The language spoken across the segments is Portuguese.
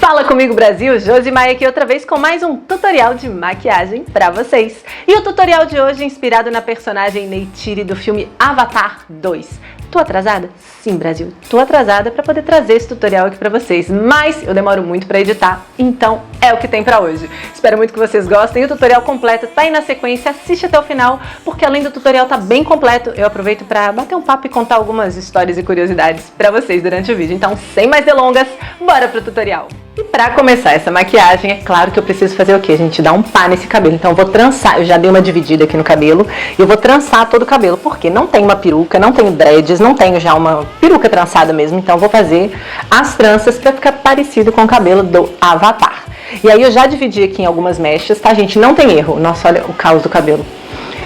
Fala comigo, Brasil! Josi Maia aqui outra vez com mais um tutorial de maquiagem pra vocês. E o tutorial de hoje é inspirado na personagem Neytiri do filme Avatar 2. Tô atrasada? Sim, Brasil, tô atrasada pra poder trazer esse tutorial aqui pra vocês, mas eu demoro muito pra editar, então é o que tem pra hoje. Espero muito que vocês gostem, o tutorial completo tá aí na sequência, assiste até o final, porque além do tutorial tá bem completo, eu aproveito pra bater um papo e contar algumas histórias e curiosidades pra vocês durante o vídeo. Então, sem mais delongas, bora pro tutorial! E pra começar essa maquiagem, é claro que eu preciso fazer o quê? A gente dá um pá nesse cabelo. Então eu vou trançar, eu já dei uma dividida aqui no cabelo, e eu vou trançar todo o cabelo, porque não tem uma peruca, não tenho dreads, não tenho já uma peruca trançada mesmo, então eu vou fazer as tranças pra ficar parecido com o cabelo do Avatar. E aí eu já dividi aqui em algumas mechas, tá, gente? Não tem erro. Nossa, olha o caos do cabelo.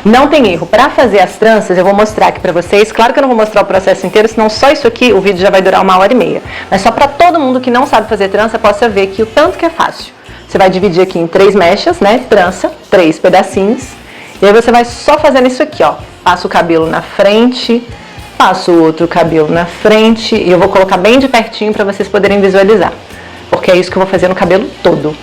Não tem erro. Para fazer as tranças, eu vou mostrar aqui pra vocês. Claro que eu não vou mostrar o processo inteiro, senão só isso aqui, o vídeo já vai durar 1h30. Mas só para todo mundo que não sabe fazer trança, possa ver que o tanto que é fácil. Você vai dividir aqui em 3 mechas, né? Trança, 3 pedacinhos. E aí você vai só fazendo isso aqui, ó. Passa o cabelo na frente, passa o outro cabelo na frente. E eu vou colocar bem de pertinho para vocês poderem visualizar. Porque é isso que eu vou fazer no cabelo todo.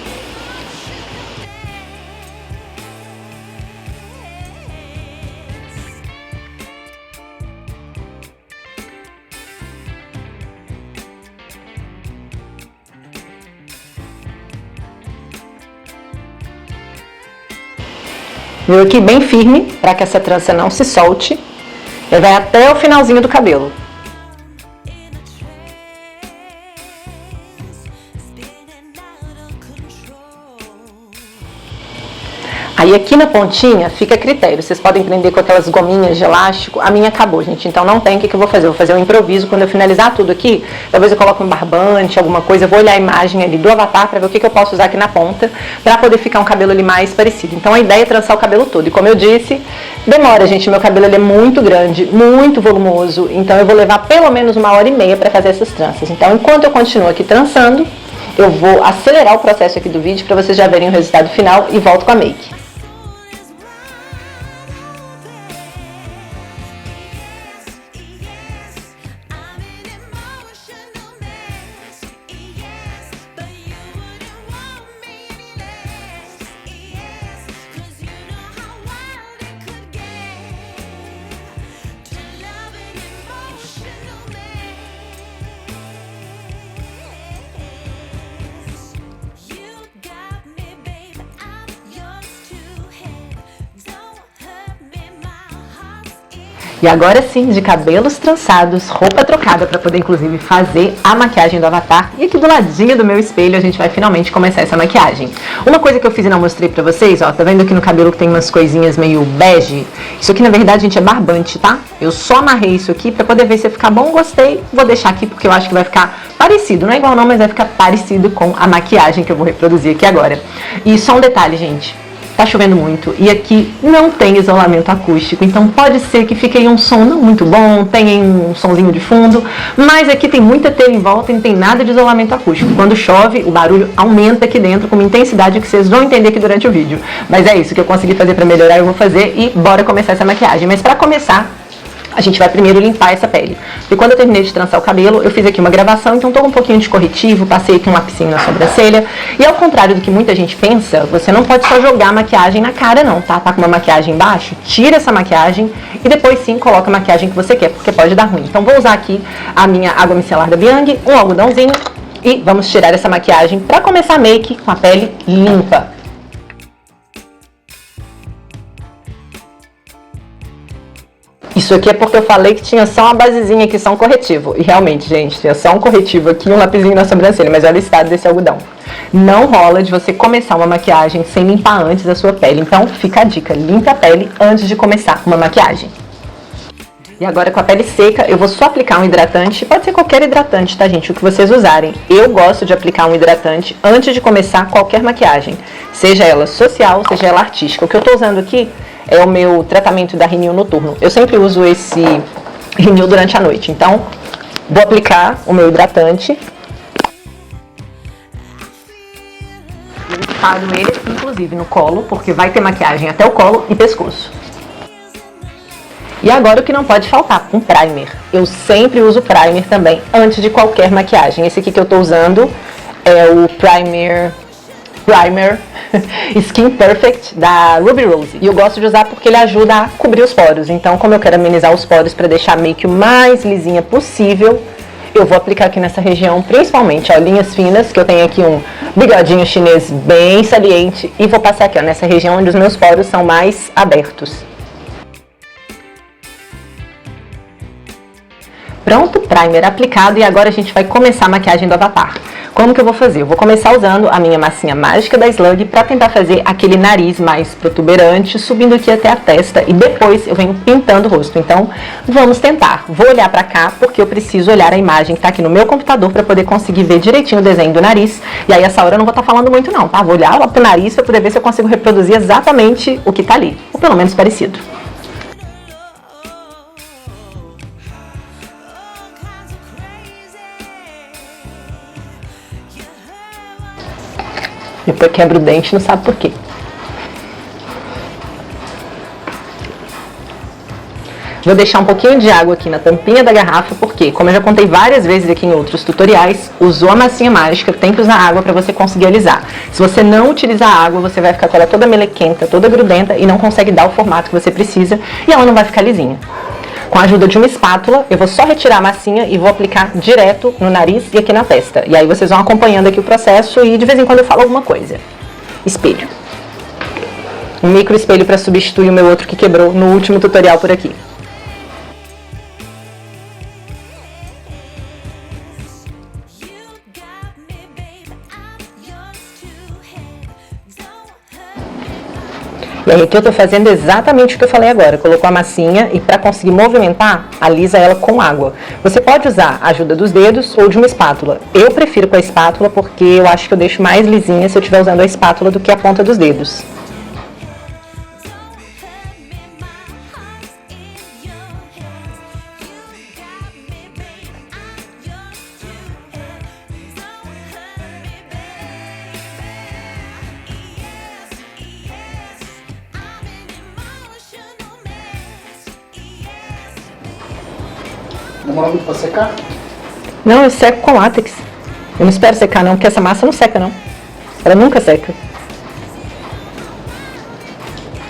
Viu aqui bem firme, para que essa trança não se solte. E vai até o finalzinho do cabelo. Aí aqui na pontinha fica a critério, vocês podem prender com aquelas gominhas de elástico. A minha acabou, gente, então não tem. O que eu vou fazer? Eu vou fazer um improviso. Quando eu finalizar tudo aqui, talvez eu coloque um barbante, alguma coisa. Eu vou olhar a imagem ali do Avatar para ver o que eu posso usar aqui na ponta, para poder ficar um cabelo ali mais parecido. Então a ideia é trançar o cabelo todo. E como eu disse, demora, gente. Meu cabelo ele é muito grande, muito volumoso. Então eu vou levar pelo menos 1h30 para fazer essas tranças. Então enquanto eu continuo aqui trançando, eu vou acelerar o processo aqui do vídeo para vocês já verem o resultado final e volto com a make. E agora sim, de cabelos trançados, roupa trocada para poder inclusive fazer a maquiagem do Avatar. E aqui do ladinho do meu espelho a gente vai finalmente começar essa maquiagem. Uma coisa que eu fiz e não mostrei pra vocês, ó, tá vendo aqui no cabelo que tem umas coisinhas meio bege? Isso aqui na verdade, gente, é barbante, tá? Eu só amarrei isso aqui pra poder ver se ficar bom, gostei. Vou deixar aqui porque eu acho que vai ficar parecido, não é igual não, mas vai ficar parecido com a maquiagem que eu vou reproduzir aqui agora. E só um detalhe, gente. Tá chovendo muito e aqui não tem isolamento acústico, então pode ser que fique aí um som não muito bom, tenha um sonzinho de fundo, mas aqui tem muita telha em volta e não tem nada de isolamento acústico. Quando chove, o barulho aumenta aqui dentro com uma intensidade que vocês vão entender aqui durante o vídeo. Mas é isso que eu consegui fazer para melhorar, eu vou fazer e bora começar essa maquiagem. Mas para começar, a gente vai primeiro limpar essa pele. E quando eu terminei de trançar o cabelo, eu fiz aqui uma gravação, então tô com um pouquinho de corretivo, passei aqui um lapisinho na sobrancelha. E ao contrário do que muita gente pensa, você não pode só jogar maquiagem na cara não, tá? Tá com uma maquiagem embaixo? Tira essa maquiagem e depois sim coloca a maquiagem que você quer, porque pode dar ruim. Então vou usar aqui a minha água micelar da Biang, um algodãozinho e vamos tirar essa maquiagem pra começar a make com a pele limpa. Isso aqui é porque eu falei que tinha só uma basezinha aqui, só um corretivo. E realmente, gente, tinha só um corretivo aqui e um lapisinho na sobrancelha. Mas olha o estado desse algodão. Não rola de você começar uma maquiagem sem limpar antes a sua pele. Então fica a dica, limpe a pele antes de começar uma maquiagem. E agora com a pele seca, eu vou só aplicar um hidratante. Pode ser qualquer hidratante, tá, gente? O que vocês usarem. Eu gosto de aplicar um hidratante antes de começar qualquer maquiagem. Seja ela social, seja ela artística. O que eu tô usando aqui é o meu tratamento da Renew Noturno. Eu sempre uso esse Renew durante a noite. Então, vou aplicar o meu hidratante. Eu espalho ele, inclusive, no colo, porque vai ter maquiagem até o colo e pescoço. E agora o que não pode faltar, um primer. Eu sempre uso primer também, antes de qualquer maquiagem. Esse aqui que eu tô usando é o Primer Skin Perfect da Ruby Rose. E eu gosto de usar porque ele ajuda a cobrir os poros. Então, como eu quero amenizar os poros para deixar meio que o mais lisinha possível, eu vou aplicar aqui nessa região, principalmente, ó, linhas finas, que eu tenho aqui um bigodinho chinês bem saliente, e vou passar aqui, ó, nessa região onde os meus poros são mais abertos. Pronto, primer aplicado, e agora a gente vai começar a maquiagem do Avatar. Como que eu vou fazer? Eu vou começar usando a minha massinha mágica da Slug para tentar fazer aquele nariz mais protuberante, subindo aqui até a testa, e depois eu venho pintando o rosto. Então, vamos tentar. Vou olhar para cá porque eu preciso olhar a imagem que está aqui no meu computador para poder conseguir ver direitinho o desenho do nariz. E aí essa hora eu não vou estar falando muito não, tá? Vou olhar lá pro nariz para poder ver se eu consigo reproduzir exatamente o que está ali, ou pelo menos parecido. Depois quebra o dente, não sabe por quê. Vou deixar um pouquinho de água aqui na tampinha da garrafa, porque, como eu já contei várias vezes aqui em outros tutoriais, usou a massinha mágica, tem que usar água para você conseguir alisar. Se você não utilizar água, você vai ficar com ela toda melequenta, toda grudenta e não consegue dar o formato que você precisa e ela não vai ficar lisinha. Com a ajuda de uma espátula, eu vou só retirar a massinha e vou aplicar direto no nariz e aqui na testa. E aí vocês vão acompanhando aqui o processo e de vez em quando eu falo alguma coisa. Espelho. Um micro espelho para substituir o meu outro que quebrou no último tutorial por aqui. E aí aqui eu tô fazendo exatamente o que eu falei agora. Colocou a massinha e para conseguir movimentar, alisa ela com água. Você pode usar a ajuda dos dedos ou de uma espátula. Eu prefiro com a espátula porque eu acho que eu deixo mais lisinha se eu estiver usando a espátula do que a ponta dos dedos. Demora muito pra secar? Não, eu seco com látex. Eu não espero secar não, porque essa massa não seca não. Ela nunca seca.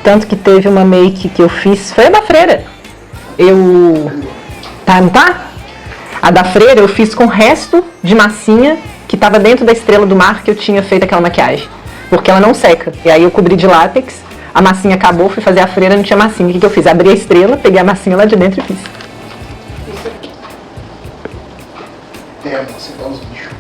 Tanto que teve uma make que eu fiz, foi a da freira. Não tá? A da freira eu fiz com o resto de massinha que tava dentro da estrela do mar que eu tinha feito aquela maquiagem. Porque ela não seca. E aí eu cobri de látex, a massinha acabou, fui fazer a freira, não tinha massinha. O que eu fiz? Abri a estrela, peguei a massinha lá de dentro e fiz. Você dá os bichos.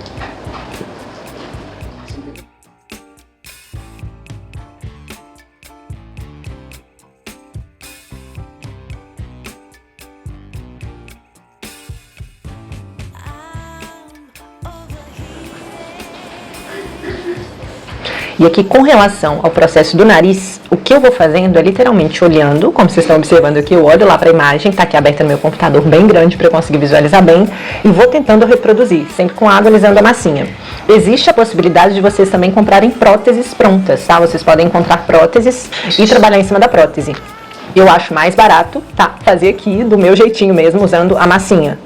E aqui, com relação ao processo do nariz, o que eu vou fazendo é literalmente olhando, como vocês estão observando aqui, eu olho lá para a imagem, está aqui aberta no meu computador bem grande para eu conseguir visualizar bem, e vou tentando reproduzir, sempre com água alisando a massinha. Existe a possibilidade de vocês também comprarem próteses prontas, tá? Vocês podem encontrar próteses e trabalhar em cima da prótese. Eu acho mais barato, tá? Fazer aqui do meu jeitinho mesmo, usando a massinha.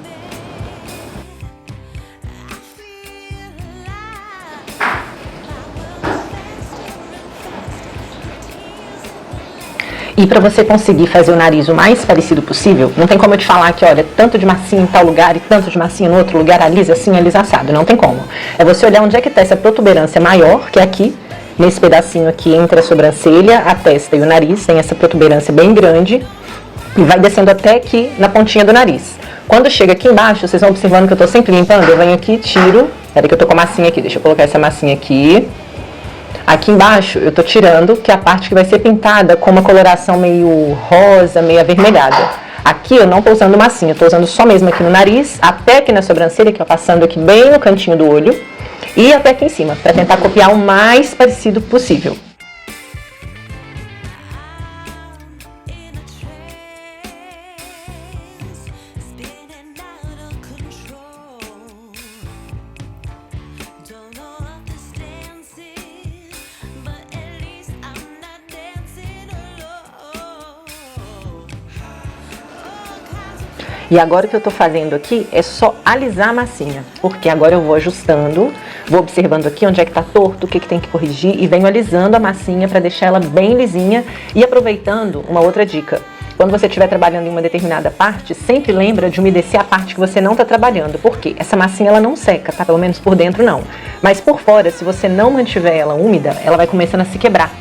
E para você conseguir fazer o nariz o mais parecido possível, não tem como eu te falar que, olha, tanto de massinha em tal lugar e tanto de massinha no outro lugar, alisa assim, alisa assado. Não tem como. É você olhar onde é que está essa protuberância maior, que é aqui, nesse pedacinho aqui entre a sobrancelha, a testa e o nariz, tem essa protuberância bem grande, e vai descendo até aqui na pontinha do nariz. Quando chega aqui embaixo, vocês vão observando que eu estou sempre limpando, eu venho aqui, tiro, peraí que eu tô com a massinha aqui, deixa eu colocar essa massinha aqui. Aqui embaixo eu tô tirando, que é a parte que vai ser pintada com uma coloração meio rosa, meio avermelhada. Aqui eu não tô usando massinha, eu tô usando só mesmo aqui no nariz, até aqui na sobrancelha, que ó, passando aqui bem no cantinho do olho, e até aqui em cima, para tentar copiar o mais parecido possível. E agora o que eu tô fazendo aqui é só alisar a massinha, porque agora eu vou ajustando Vou observando aqui onde é que tá torto, o que tem que corrigir e venho alisando a massinha para deixar ela bem lisinha e aproveitando uma outra dica. Quando você estiver trabalhando em uma determinada parte, sempre lembra de umedecer a parte que você não está trabalhando. Por quê? Essa massinha ela não seca, tá? Pelo menos por dentro não. Mas por fora, se você não mantiver ela úmida, ela vai começando a se quebrar.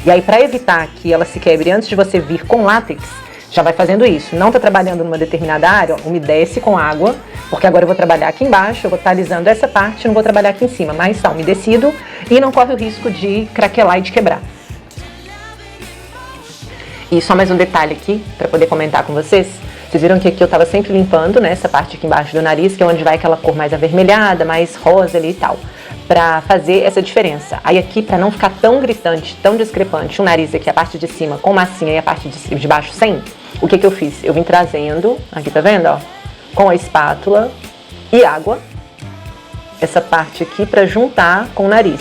E aí, para evitar que ela se quebre antes de você vir com látex, já vai fazendo isso. Não está trabalhando numa determinada área, umedece com água, porque agora eu vou trabalhar aqui embaixo, eu vou estar alisando essa parte, não vou trabalhar aqui em cima, mas está umedecido e não corre o risco de craquelar e de quebrar. E só mais um detalhe aqui, para poder comentar com vocês. Vocês viram que aqui eu estava sempre limpando, né, essa parte aqui embaixo do nariz, que é onde vai aquela cor mais avermelhada, mais rosa ali e tal, para fazer essa diferença. Aí aqui, para não ficar tão gritante, tão discrepante, o nariz aqui, a parte de cima com massinha e a parte de baixo sem, o que eu fiz? Eu vim trazendo, aqui tá vendo, ó, com a espátula e água, essa parte aqui para juntar com o nariz,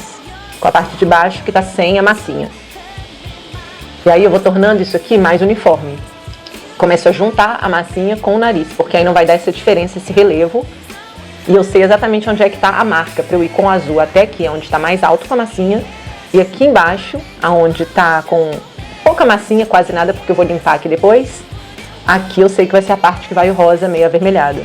com a parte de baixo que tá sem a massinha. E aí eu vou tornando isso aqui mais uniforme. Começo a juntar a massinha com o nariz, porque aí não vai dar essa diferença, esse relevo. E eu sei exatamente onde é que está a marca, para eu ir com o azul até aqui, onde está mais alto com a massinha. E aqui embaixo, aonde está com pouca massinha, quase nada, porque eu vou limpar aqui depois. Aqui eu sei que vai ser a parte que vai o rosa meio avermelhado.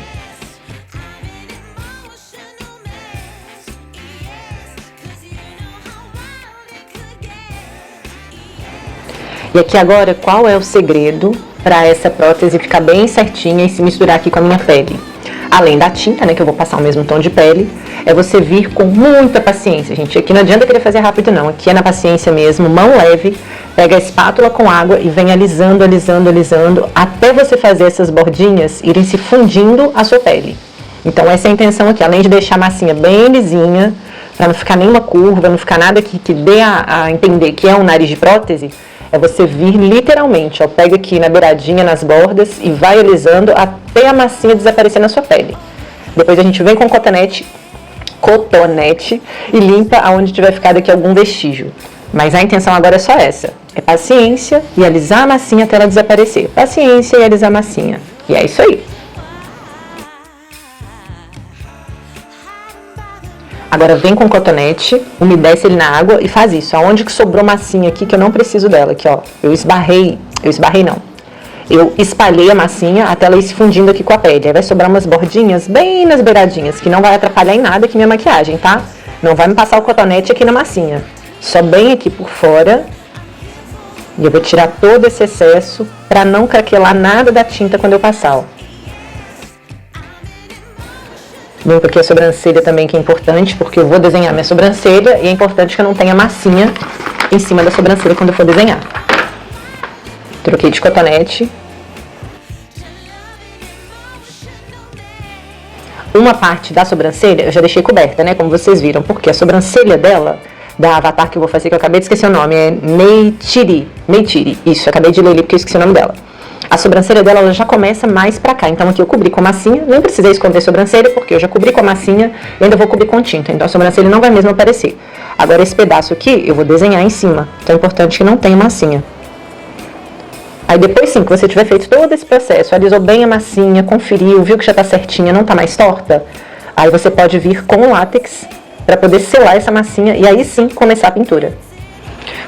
E aqui agora, qual é o segredo para essa prótese ficar bem certinha e se misturar aqui com a minha pele? Além da tinta, né, que eu vou passar o mesmo tom de pele, é você vir com muita paciência, gente. Aqui não adianta querer fazer rápido não, aqui é na paciência mesmo, mão leve, pega a espátula com água e vem alisando, alisando, alisando, até você fazer essas bordinhas irem se fundindo a sua pele. Então essa é a intenção aqui, além de deixar a massinha bem lisinha, para não ficar nenhuma curva, não ficar nada que dê a entender que é um nariz de prótese, é você vir literalmente, ó, pega aqui na beiradinha, nas bordas e vai alisando até a massinha desaparecer na sua pele. Depois a gente vem com cotonete e limpa aonde tiver ficado aqui algum vestígio. Mas a intenção agora é só essa, é paciência e alisar a massinha até ela desaparecer. Paciência e alisar a massinha. E é isso aí. Agora vem com o cotonete, umedece ele na água e faz isso. Aonde que sobrou massinha aqui, que eu não preciso dela, aqui ó, eu espalhei a massinha até ela ir se fundindo aqui com a pele. Aí vai sobrar umas bordinhas bem nas beiradinhas, que não vai atrapalhar em nada aqui minha maquiagem, tá? Não vai me passar o cotonete aqui na massinha, só bem aqui por fora. E eu vou tirar todo esse excesso pra não craquelar nada da tinta quando eu passar, ó. Limpo aqui a sobrancelha também, que é importante, porque eu vou desenhar minha sobrancelha e é importante que eu não tenha massinha em cima da sobrancelha quando eu for desenhar. Troquei de cotonete. Uma parte da sobrancelha eu já deixei coberta, né, como vocês viram, porque a sobrancelha dela, da Avatar que eu vou fazer, que eu acabei de esquecer o nome, é Neytiri, isso, eu acabei de ler ali porque eu esqueci o nome dela. A sobrancelha dela ela já começa mais pra cá, então aqui eu cobri com a massinha, não precisei esconder a sobrancelha, porque eu já cobri com a massinha e ainda vou cobrir com tinta, então a sobrancelha não vai mesmo aparecer. Agora esse pedaço aqui eu vou desenhar em cima, então é importante que não tenha massinha. Aí depois sim, que você tiver feito todo esse processo, alisou bem a massinha, conferiu, viu que já tá certinha, não tá mais torta, aí você pode vir com o látex pra poder selar essa massinha e aí sim começar a pintura.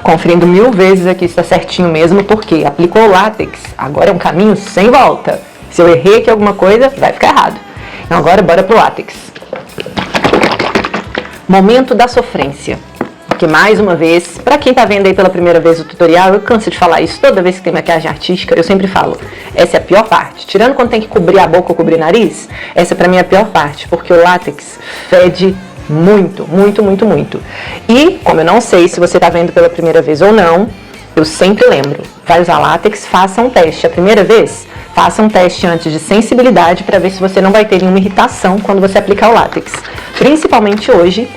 Conferindo 1000 vezes aqui se está certinho mesmo, porque aplicou o látex, agora é um caminho sem volta. Se eu errei aqui alguma coisa, vai ficar errado. Então agora bora pro látex. Momento da sofrência. Porque mais uma vez, para quem tá vendo aí pela primeira vez o tutorial, eu canso de falar isso toda vez que tem maquiagem artística, eu sempre falo, essa é a pior parte. Tirando quando tem que cobrir a boca ou cobrir o nariz, essa pra mim é a pior parte, porque o látex fede muito, muito, muito, muito. E, como eu não sei se você tá vendo pela primeira vez ou não, eu sempre lembro, vai usar látex, faça um teste. A primeira vez, faça um teste antes de sensibilidade para ver se você não vai ter nenhuma irritação quando você aplicar o látex. Principalmente hoje,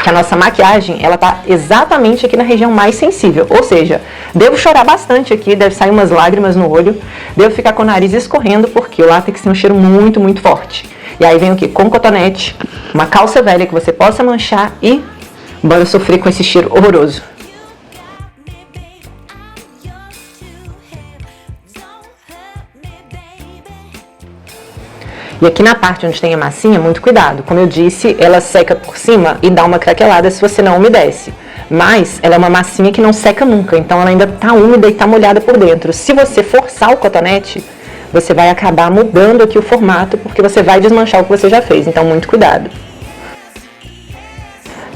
que a nossa maquiagem, ela tá exatamente aqui na região mais sensível. Ou seja, devo chorar bastante aqui, deve sair umas lágrimas no olho, devo ficar com o nariz escorrendo, porque o látex tem um cheiro muito, muito forte. E aí vem o que? Com cotonete, uma calça velha que você possa manchar e bora sofrer com esse cheiro horroroso. E aqui na parte onde tem a massinha, muito cuidado. Como eu disse, ela seca por cima e dá uma craquelada se você não umedece. Mas ela é uma massinha que não seca nunca, então ela ainda tá úmida e tá molhada por dentro. Se você forçar o cotonete, você vai acabar mudando aqui o formato, porque você vai desmanchar o que você já fez, então muito cuidado.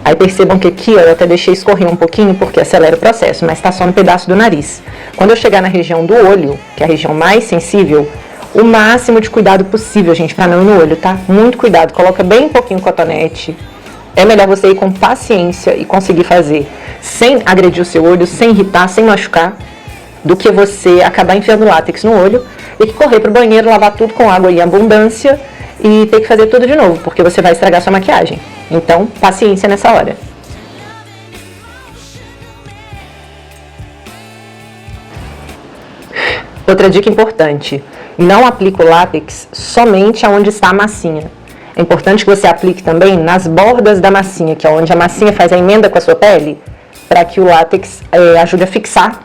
Aí percebam que aqui eu até deixei escorrer um pouquinho, porque acelera o processo, mas tá só no pedaço do nariz. Quando eu chegar na região do olho, que é a região mais sensível, o máximo de cuidado possível, gente, pra não ir no olho, tá? Muito cuidado, coloca bem pouquinho o cotonete. É melhor você ir com paciência e conseguir fazer sem agredir o seu olho, sem irritar, sem machucar, do que você acabar enfiando látex no olho e que correr pro banheiro, lavar tudo com água em abundância e ter que fazer tudo de novo, porque você vai estragar sua maquiagem. Então, paciência nessa hora. Outra dica importante, não aplique o látex somente onde está a massinha. É importante que você aplique também nas bordas da massinha, que é onde a massinha faz a emenda com a sua pele, para que o látex ajude a fixar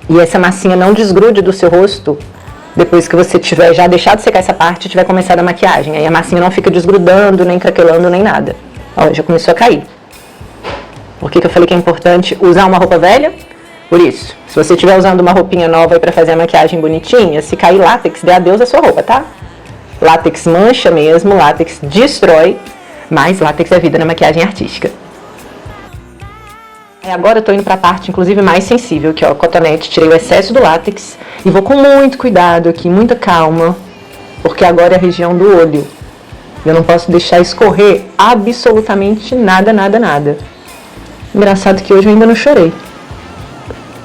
e essa massinha não desgrude do seu rosto depois que você tiver já deixado secar essa parte e tiver começado a maquiagem. Aí a massinha não fica desgrudando, nem craquelando, nem nada. Ó, já começou a cair. Por que eu falei que é importante usar uma roupa velha? Por isso, se você estiver usando uma roupinha nova aí pra fazer a maquiagem bonitinha, se cair látex, dê adeus à sua roupa, tá? Látex mancha mesmo, látex destrói, mas látex é vida na maquiagem artística. Agora eu tô indo pra parte, inclusive, mais sensível, que é o cotonete. Tirei o excesso do látex e vou com muito cuidado aqui, muita calma, porque agora é a região do olho. Eu não posso deixar escorrer absolutamente nada, nada, nada. Engraçado que hoje eu ainda não chorei.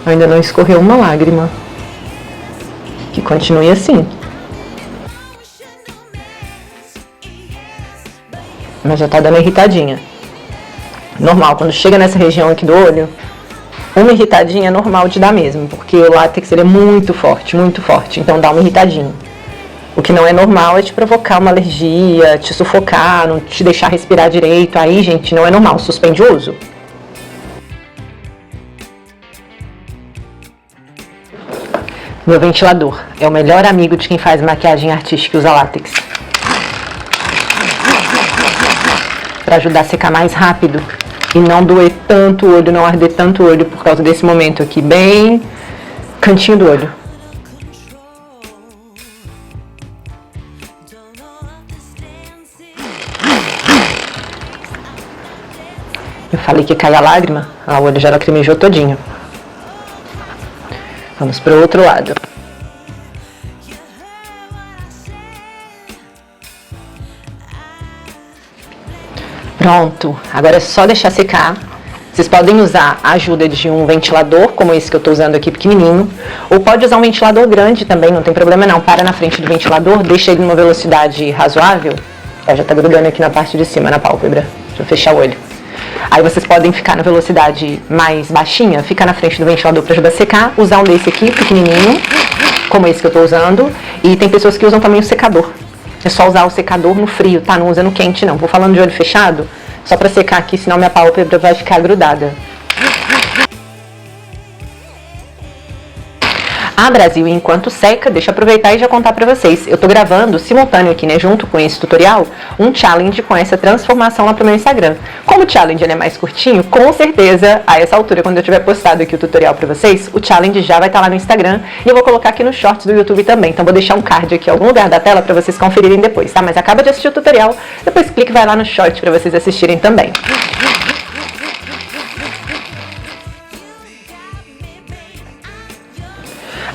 Ainda não escorreu uma lágrima. Que continue assim. Mas já tá dando irritadinha. Normal, quando chega nessa região aqui do olho, uma irritadinha é normal de dar mesmo, porque o látex ele é muito forte, então dá uma irritadinha. O que não é normal é te provocar uma alergia, te sufocar, não te deixar respirar direito. Aí, gente, não é normal, suspende o uso. Meu ventilador é o melhor amigo de quem faz maquiagem artística e usa látex. Para ajudar a secar mais rápido e não doer tanto o olho, não arder tanto o olho por causa desse momento aqui, bem cantinho do olho. Eu falei que cai a lágrima, o olho já lacrimejou todinho. Vamos para o outro lado. Pronto, agora é só deixar secar. Vocês podem usar a ajuda de um ventilador, como esse que eu estou usando aqui, pequenininho. Ou pode usar um ventilador grande também, não tem problema não. Para na frente do ventilador, deixa ele numa velocidade razoável. Já está grudando aqui na parte de cima, na pálpebra. Deixa eu fechar o olho. Aí vocês podem ficar na velocidade mais baixinha, ficar na frente do ventilador para ajudar a secar. Usar um desse aqui, pequenininho, como esse que eu estou usando. E tem pessoas que usam também o secador. É só usar o secador no frio, tá? Não usa no quente, não. Vou falando de olho fechado, só pra secar aqui, senão minha pálpebra vai ficar grudada. Brasil, enquanto seca, deixa eu aproveitar e já contar pra vocês. Eu tô gravando simultâneo aqui, né, junto com esse tutorial, um challenge com essa transformação lá pro meu Instagram. Como o challenge é mais curtinho, com certeza, a essa altura, quando eu tiver postado aqui o tutorial pra vocês, o challenge já vai estar lá no Instagram e eu vou colocar aqui nos shorts do YouTube também. Então vou deixar um card aqui em algum lugar da tela pra vocês conferirem depois, tá? Mas acaba de assistir o tutorial, depois clique e vai lá no short pra vocês assistirem também.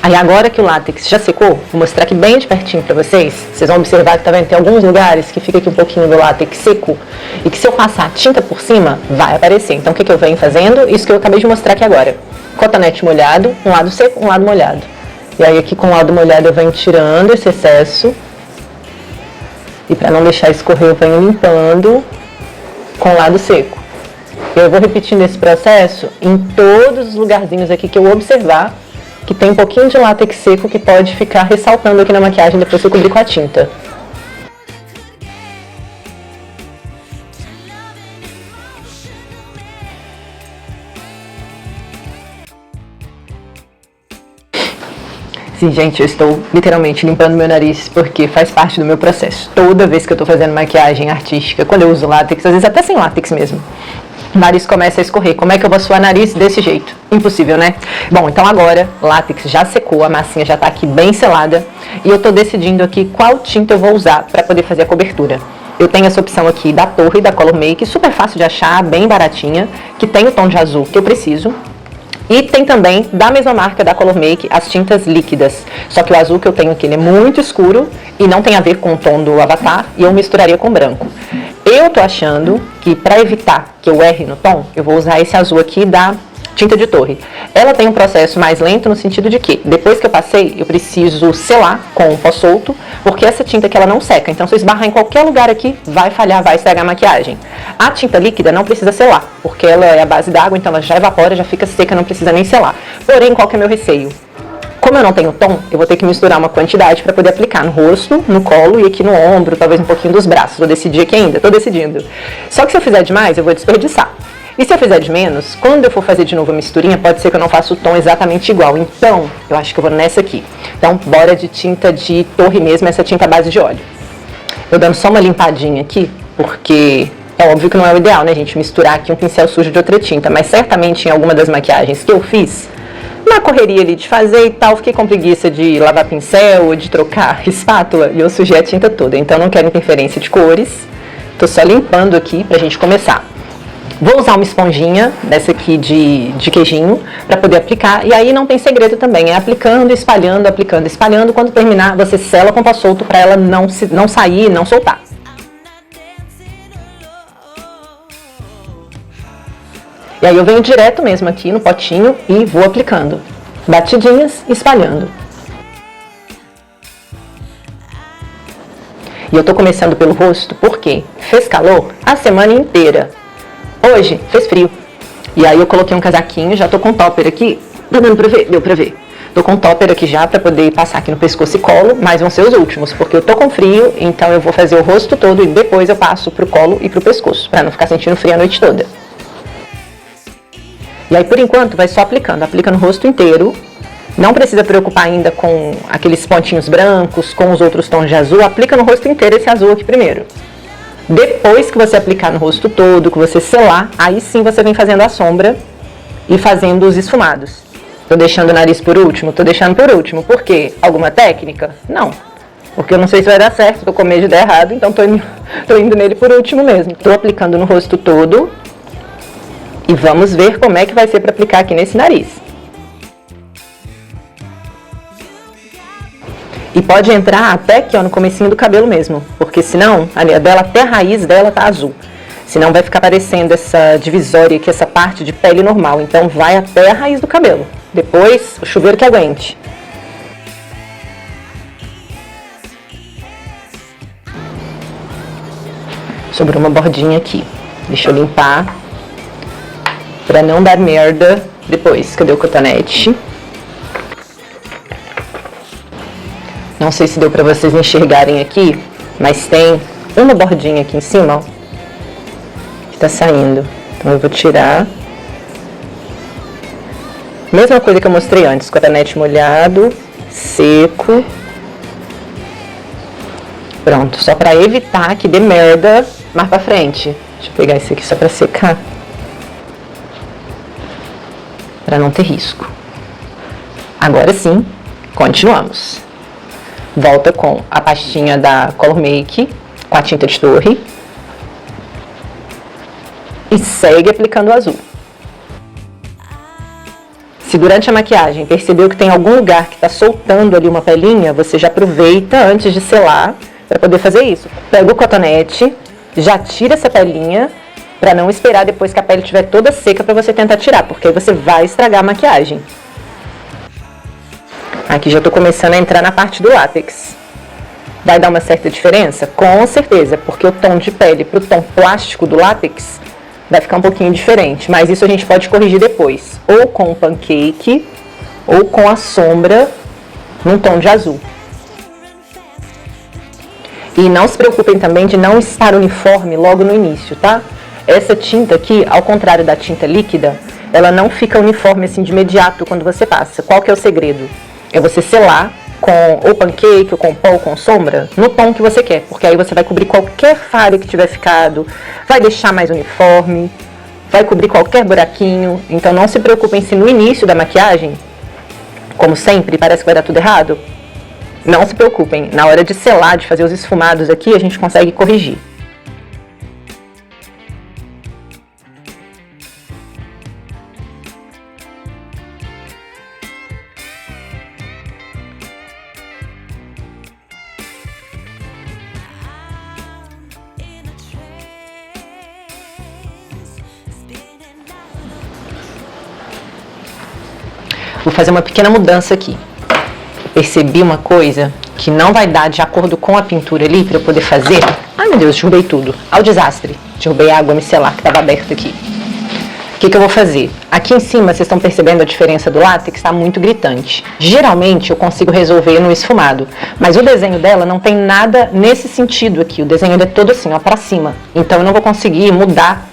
Aí agora que o látex já secou, vou mostrar aqui bem de pertinho pra vocês. Vocês vão observar que tá vendo, tem alguns lugares que fica aqui um pouquinho do látex seco e que se eu passar tinta por cima, vai aparecer. Então o que eu venho fazendo? Isso que eu acabei de mostrar aqui agora. Cotonete molhado, um lado seco, um lado molhado. E aí aqui com o lado molhado eu venho tirando esse excesso. E pra não deixar escorrer eu venho limpando com o lado seco. Eu vou repetindo esse processo em todos os lugarzinhos aqui que eu observar que tem um pouquinho de látex seco que pode ficar ressaltando aqui na maquiagem depois que eu cobrir com a tinta. Sim, gente, eu estou literalmente limpando meu nariz porque faz parte do meu processo. Toda vez que eu tô fazendo maquiagem artística, quando eu uso látex, às vezes até sem látex mesmo, o nariz começa a escorrer. Como é que eu vou suar nariz desse jeito? Impossível, né? Bom, então agora, látex já secou, a massinha já tá aqui bem selada e eu tô decidindo aqui qual tinta eu vou usar para poder fazer a cobertura. Eu tenho essa opção aqui da Torre, da Color Make, super fácil de achar, bem baratinha, que tem o tom de azul que eu preciso. E tem também, da mesma marca da Color Make, as tintas líquidas. Só que o azul que eu tenho aqui, ele é muito escuro e não tem a ver com o tom do Avatar, e eu misturaria com branco. Eu tô achando que, para evitar que eu erre no tom, eu vou usar esse azul aqui da tinta de Torre. Ela tem um processo mais lento no sentido de que, depois que eu passei, eu preciso selar com o pó solto, porque essa tinta aqui ela não seca. Então, se eu esbarrar em qualquer lugar aqui, vai falhar, vai estragar a maquiagem. A tinta líquida não precisa selar, porque ela é a base d'água, então ela já evapora, já fica seca, não precisa nem selar. Porém, qual que é o meu receio? Como eu não tenho tom, eu vou ter que misturar uma quantidade para poder aplicar no rosto, no colo e aqui no ombro, talvez um pouquinho dos braços. Vou decidir aqui ainda, tô decidindo. Só que se eu fizer demais, eu vou desperdiçar. E se eu fizer de menos, quando eu for fazer de novo a misturinha, pode ser que eu não faça o tom exatamente igual. Então, eu acho que eu vou nessa aqui. Então, bora de tinta de Torre mesmo, essa tinta à base de óleo. Eu dando só uma limpadinha aqui, porque é óbvio que não é o ideal, né, gente? Misturar aqui um pincel sujo de outra tinta. Mas certamente em alguma das maquiagens que eu fiz, na correria ali de fazer e tal, fiquei com preguiça de lavar pincel ou de trocar espátula e eu sujei a tinta toda. Então, não quero interferência de cores. Tô só limpando aqui pra gente começar. Vou usar uma esponjinha dessa aqui de queijinho para poder aplicar. E aí não tem segredo também, é aplicando, espalhando, aplicando, espalhando. Quando terminar, você sela com pó solto para ela não sair, não soltar. E aí eu venho direto mesmo aqui no potinho e vou aplicando. Batidinhas, espalhando. E eu tô começando pelo rosto porque fez calor a semana inteira. Hoje fez frio, e aí eu coloquei um casaquinho, já tô com topper aqui, tá dando pra ver? Deu pra ver. Tô com topper aqui já pra poder passar aqui no pescoço e colo, mas vão ser os últimos, porque eu tô com frio, então eu vou fazer o rosto todo e depois eu passo pro colo e pro pescoço, pra não ficar sentindo frio a noite toda. E aí por enquanto vai só aplicando, aplica no rosto inteiro, não precisa preocupar ainda com aqueles pontinhos brancos, com os outros tons de azul, aplica no rosto inteiro esse azul aqui primeiro. Depois que você aplicar no rosto todo, que você selar, aí sim você vem fazendo a sombra e fazendo os esfumados. Tô deixando o nariz por último? Tô deixando por último. Por quê? Alguma técnica? Não. Porque eu não sei se vai dar certo, tô com medo de dar errado, então tô indo nele por último mesmo. Tô aplicando no rosto todo e vamos ver como é que vai ser para aplicar aqui nesse nariz. E pode entrar até aqui, ó, no comecinho do cabelo mesmo, porque senão, ali, até a raiz dela tá azul. Senão vai ficar parecendo essa divisória aqui, essa parte de pele normal. Então vai até a raiz do cabelo. Depois, o chuveiro que aguente. Sobrou uma bordinha aqui. Deixa eu limpar, pra não dar merda depois. Cadê o cotonete? Não sei se deu pra vocês enxergarem aqui, mas tem uma bordinha aqui em cima, ó, que tá saindo. Então eu vou tirar. Mesma coisa que eu mostrei antes, cotonete molhado, seco. Pronto, só pra evitar que dê merda mais pra frente. Deixa eu pegar esse aqui só pra secar. Pra não ter risco. Agora sim, continuamos. Volta com a pastinha da Color Make, com a tinta de Torre. E segue aplicando o azul. Se durante a maquiagem percebeu que tem algum lugar que está soltando ali uma pelinha, você já aproveita antes de selar para poder fazer isso. Pega o cotonete, já tira essa pelinha, para não esperar depois que a pele estiver toda seca para você tentar tirar, porque aí você vai estragar a maquiagem. Aqui já estou começando a entrar na parte do látex. Vai dar uma certa diferença? Com certeza, porque o tom de pele para o tom plástico do látex vai ficar um pouquinho diferente. Mas isso a gente pode corrigir depois. Ou com o pancake, ou com a sombra num tom de azul. E não se preocupem também de não estar uniforme logo no início, tá? Essa tinta aqui, ao contrário da tinta líquida, ela não fica uniforme assim de imediato quando você passa. Qual que é o segredo? é você selar com ou pancake, ou com pó, ou com sombra, no tom que você quer, porque aí você vai cobrir qualquer falha que tiver ficado, vai deixar mais uniforme, vai cobrir qualquer buraquinho. Então não se preocupem se no início da maquiagem, como sempre, parece que vai dar tudo errado. Não se preocupem, na hora de selar, de fazer os esfumados aqui, a gente consegue corrigir. Vou fazer uma pequena mudança aqui. Percebi uma coisa que não vai dar de acordo com a pintura ali para eu poder fazer. Ai meu Deus, derrubei tudo. Ao desastre. Derrubei a água micelar que estava aberta aqui. O que eu vou fazer? Aqui em cima, vocês estão percebendo a diferença do látex? Está muito gritante. Geralmente eu consigo resolver no esfumado, mas o desenho dela não tem nada nesse sentido aqui. O desenho é todo assim, ó, para cima. Então eu não vou conseguir mudar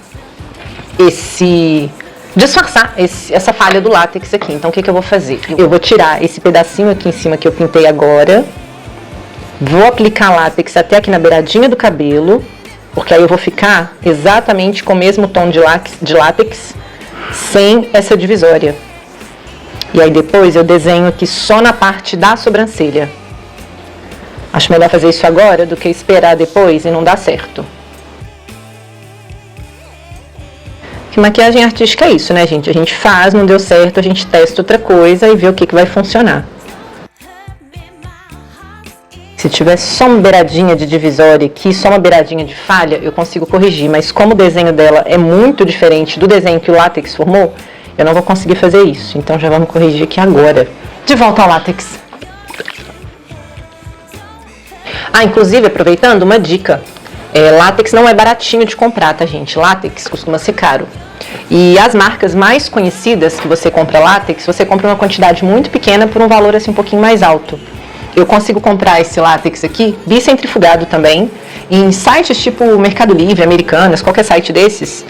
disfarçar essa falha do látex aqui. Então o que eu vou fazer? Eu vou tirar esse pedacinho aqui em cima que eu pintei agora, vou aplicar látex até aqui na beiradinha do cabelo, porque aí eu vou ficar exatamente com o mesmo tom de látex sem essa divisória. E aí depois eu desenho aqui só na parte da sobrancelha. Acho melhor fazer isso agora do que esperar depois e não dar certo. Que maquiagem artística é isso, né, gente? A gente faz, não deu certo, a gente testa outra coisa e vê o que vai funcionar. Se tiver só uma beiradinha de divisória aqui, só uma beiradinha de falha, eu consigo corrigir. Mas como o desenho dela é muito diferente do desenho que o látex formou, eu não vou conseguir fazer isso. Então já vamos corrigir aqui agora. De volta ao látex. Ah, inclusive, aproveitando, uma dica. Látex não é baratinho de comprar, tá, gente? Látex costuma ser caro. E as marcas mais conhecidas que você compra látex, você compra uma quantidade muito pequena por um valor assim um pouquinho mais alto. Eu consigo comprar esse látex aqui, bicentrifugado também, em sites tipo Mercado Livre, Americanas, qualquer site desses.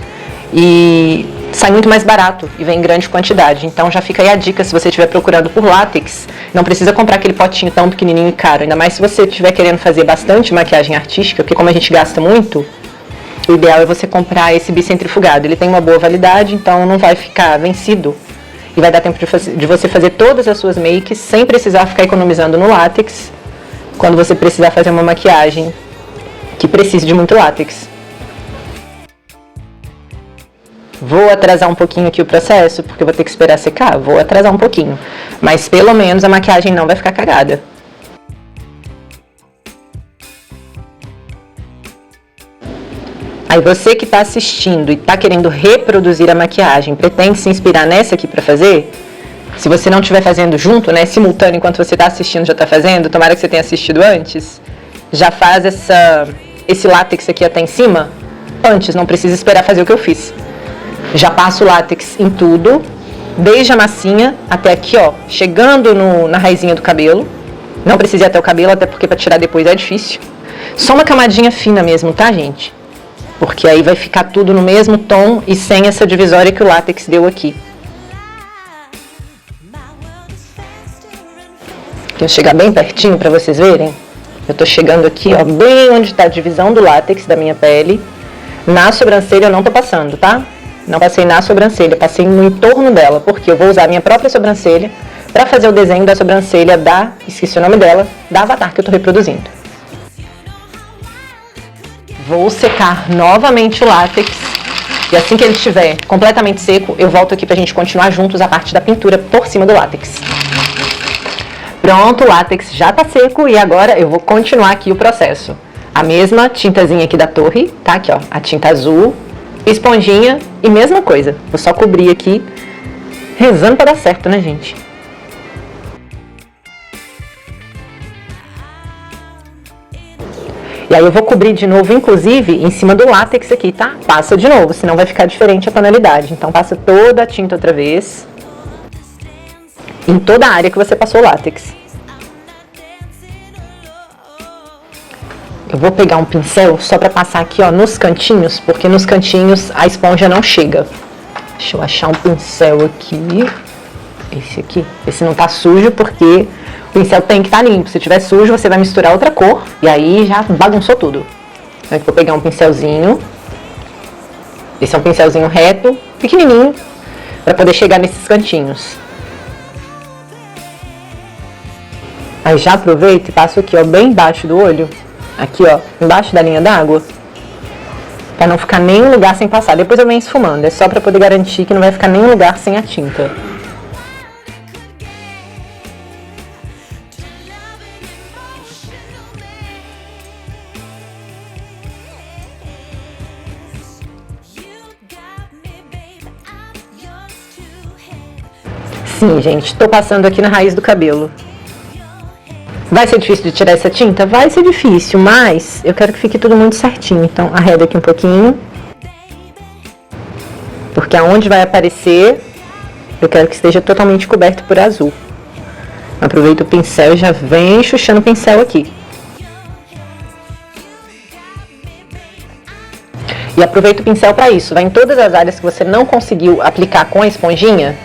E sai muito mais barato e vem em grande quantidade. Então já fica aí a dica, se você estiver procurando por látex, não precisa comprar aquele potinho tão pequenininho e caro. Ainda mais se você estiver querendo fazer bastante maquiagem artística, porque como a gente gasta muito, o ideal é você comprar esse bicentrifugado. Ele tem uma boa validade, então não vai ficar vencido. E vai dar tempo de você fazer todas as suas makes sem precisar ficar economizando no látex, quando você precisar fazer uma maquiagem que precise de muito látex. Vou atrasar um pouquinho aqui o processo, porque eu vou ter que esperar secar. Vou atrasar um pouquinho. Mas pelo menos a maquiagem não vai ficar cagada. Aí você que está assistindo e está querendo reproduzir a maquiagem, pretende se inspirar nessa aqui para fazer? Se você não estiver fazendo junto, né, simultâneo, enquanto você está assistindo, já está fazendo, tomara que você tenha assistido antes, já faz esse látex aqui até em cima, antes, não precisa esperar fazer o que eu fiz. Já passo o látex em tudo, desde a massinha até aqui, ó, chegando na raizinha do cabelo. Não precisa ir até o cabelo, até porque para tirar depois é difícil. Só uma camadinha fina mesmo, tá, gente? Porque aí vai ficar tudo no mesmo tom e sem essa divisória que o látex deu aqui. Vou chegar bem pertinho para vocês verem. Eu tô chegando aqui, ó, bem onde tá a divisão do látex da minha pele. Na sobrancelha eu não tô passando, tá? Não passei na sobrancelha, passei no entorno dela, porque eu vou usar a minha própria sobrancelha para fazer o desenho da sobrancelha esqueci o nome dela, da Avatar que eu tô reproduzindo. Vou secar novamente o látex e assim que ele estiver completamente seco, eu volto aqui pra gente continuar juntos a parte da pintura por cima do látex. Pronto, o látex já tá seco e agora eu vou continuar aqui o processo. A mesma tintazinha aqui da torre, tá? Aqui, ó, a tinta azul, esponjinha e mesma coisa. Vou só cobrir aqui, rezando pra dar certo, né, gente? E aí eu vou cobrir de novo, inclusive, em cima do látex aqui, tá? Passa de novo, senão vai ficar diferente a tonalidade. Então passa toda a tinta outra vez, em toda a área que você passou o látex. Eu vou pegar um pincel só pra passar aqui, ó, nos cantinhos, porque nos cantinhos a esponja não chega. Deixa eu achar um pincel aqui. esse aqui. Esse não tá sujo porque o pincel tem que estar limpo. Se tiver sujo, você vai misturar outra cor e aí já bagunçou tudo. Então aqui eu vou pegar um pincelzinho. Esse é um pincelzinho reto, pequenininho, para poder chegar nesses cantinhos. Aí já aproveito e passo aqui, ó, bem embaixo do olho. Aqui, ó, embaixo da linha d'água. Pra não ficar nenhum lugar sem passar. Depois eu venho esfumando. É só pra poder garantir que não vai ficar nenhum lugar sem a tinta. Sim, gente, tô passando aqui na raiz do cabelo. Vai ser difícil de tirar essa tinta? Vai ser difícil, mas eu quero que fique tudo muito certinho. Então, arreda aqui um pouquinho. Porque aonde vai aparecer, eu quero que esteja totalmente coberto por azul. Aproveito o pincel e já vem chuchando o pincel aqui. E aproveita o pincel para isso. Vai em todas as áreas que você não conseguiu aplicar com a esponjinha.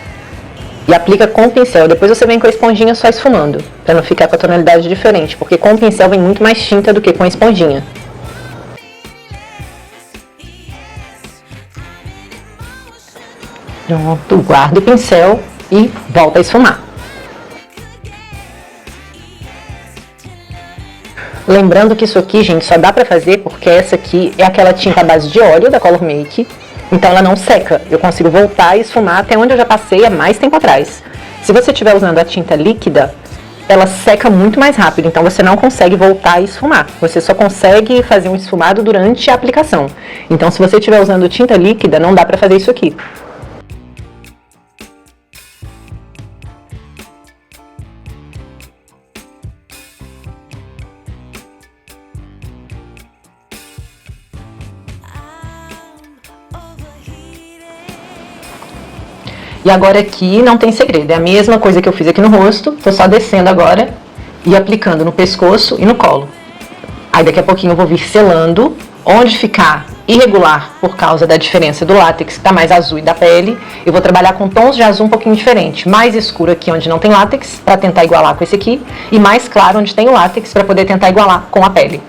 E aplica com o pincel. Depois você vem com a esponjinha só esfumando, para não ficar com a tonalidade diferente, porque com o pincel vem muito mais tinta do que com a esponjinha. Pronto, guarda o pincel e volta a esfumar. Lembrando que isso aqui, gente, só dá pra fazer porque essa aqui é aquela tinta à base de óleo da Color Make. Então ela não seca, eu consigo voltar e esfumar até onde eu já passei há mais tempo atrás. Se você estiver usando a tinta líquida, ela seca muito mais rápido, então você não consegue voltar e esfumar. Você só consegue fazer um esfumado durante a aplicação. Então se você estiver usando tinta líquida, não dá pra fazer isso aqui. E agora aqui não tem segredo, é a mesma coisa que eu fiz aqui no rosto, tô só descendo agora e aplicando no pescoço e no colo. Aí daqui a pouquinho eu vou vir selando, onde ficar irregular por causa da diferença do látex, que tá mais azul, e da pele, eu vou trabalhar com tons de azul um pouquinho diferente, mais escuro aqui onde não tem látex, para tentar igualar com esse aqui, e mais claro onde tem o látex, para poder tentar igualar com a pele.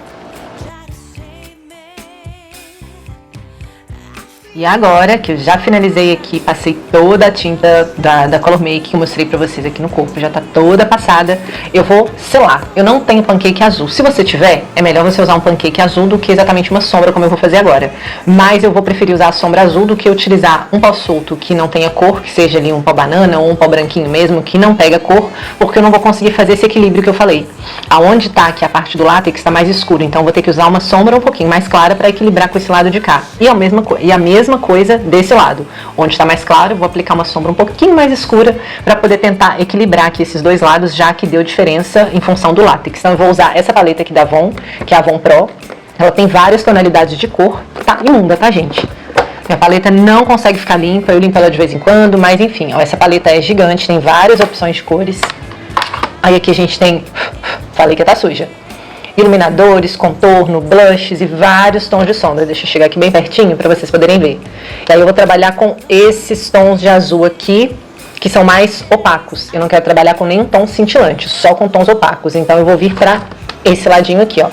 E agora que eu já finalizei aqui, passei toda a tinta da Color Make que eu mostrei pra vocês aqui no corpo, já tá toda passada, eu vou selar. Eu não tenho pancake azul. Se você tiver, é melhor você usar um pancake azul do que exatamente uma sombra como eu vou fazer agora. Mas eu vou preferir usar a sombra azul do que utilizar um pau solto que não tenha cor, que seja ali um pau banana ou um pau branquinho mesmo, que não pega cor, porque eu não vou conseguir fazer esse equilíbrio que eu falei. Aonde tá aqui a parte do látex tá mais escuro, então eu vou ter que usar uma sombra um pouquinho mais clara pra equilibrar com esse lado de cá. E a mesma coisa desse lado. Onde está mais claro, eu vou aplicar uma sombra um pouquinho mais escura para poder tentar equilibrar aqui esses dois lados, já que deu diferença em função do látex. Então eu vou usar essa paleta aqui da Avon, que é a Avon Pro. Ela tem várias tonalidades de cor. Tá imunda, tá, gente? Minha paleta não consegue ficar limpa, eu limpo ela de vez em quando, mas enfim, ó, essa paleta é gigante, tem várias opções de cores. Aí aqui a gente tem... Falei que tá suja. Iluminadores, contorno, blushes e vários tons de sombra. Deixa eu chegar aqui bem pertinho para vocês poderem ver. E aí eu vou trabalhar com esses tons de azul aqui, que são mais opacos. Eu não quero trabalhar com nenhum tom cintilante, só com tons opacos. Então eu vou vir para esse ladinho aqui, ó.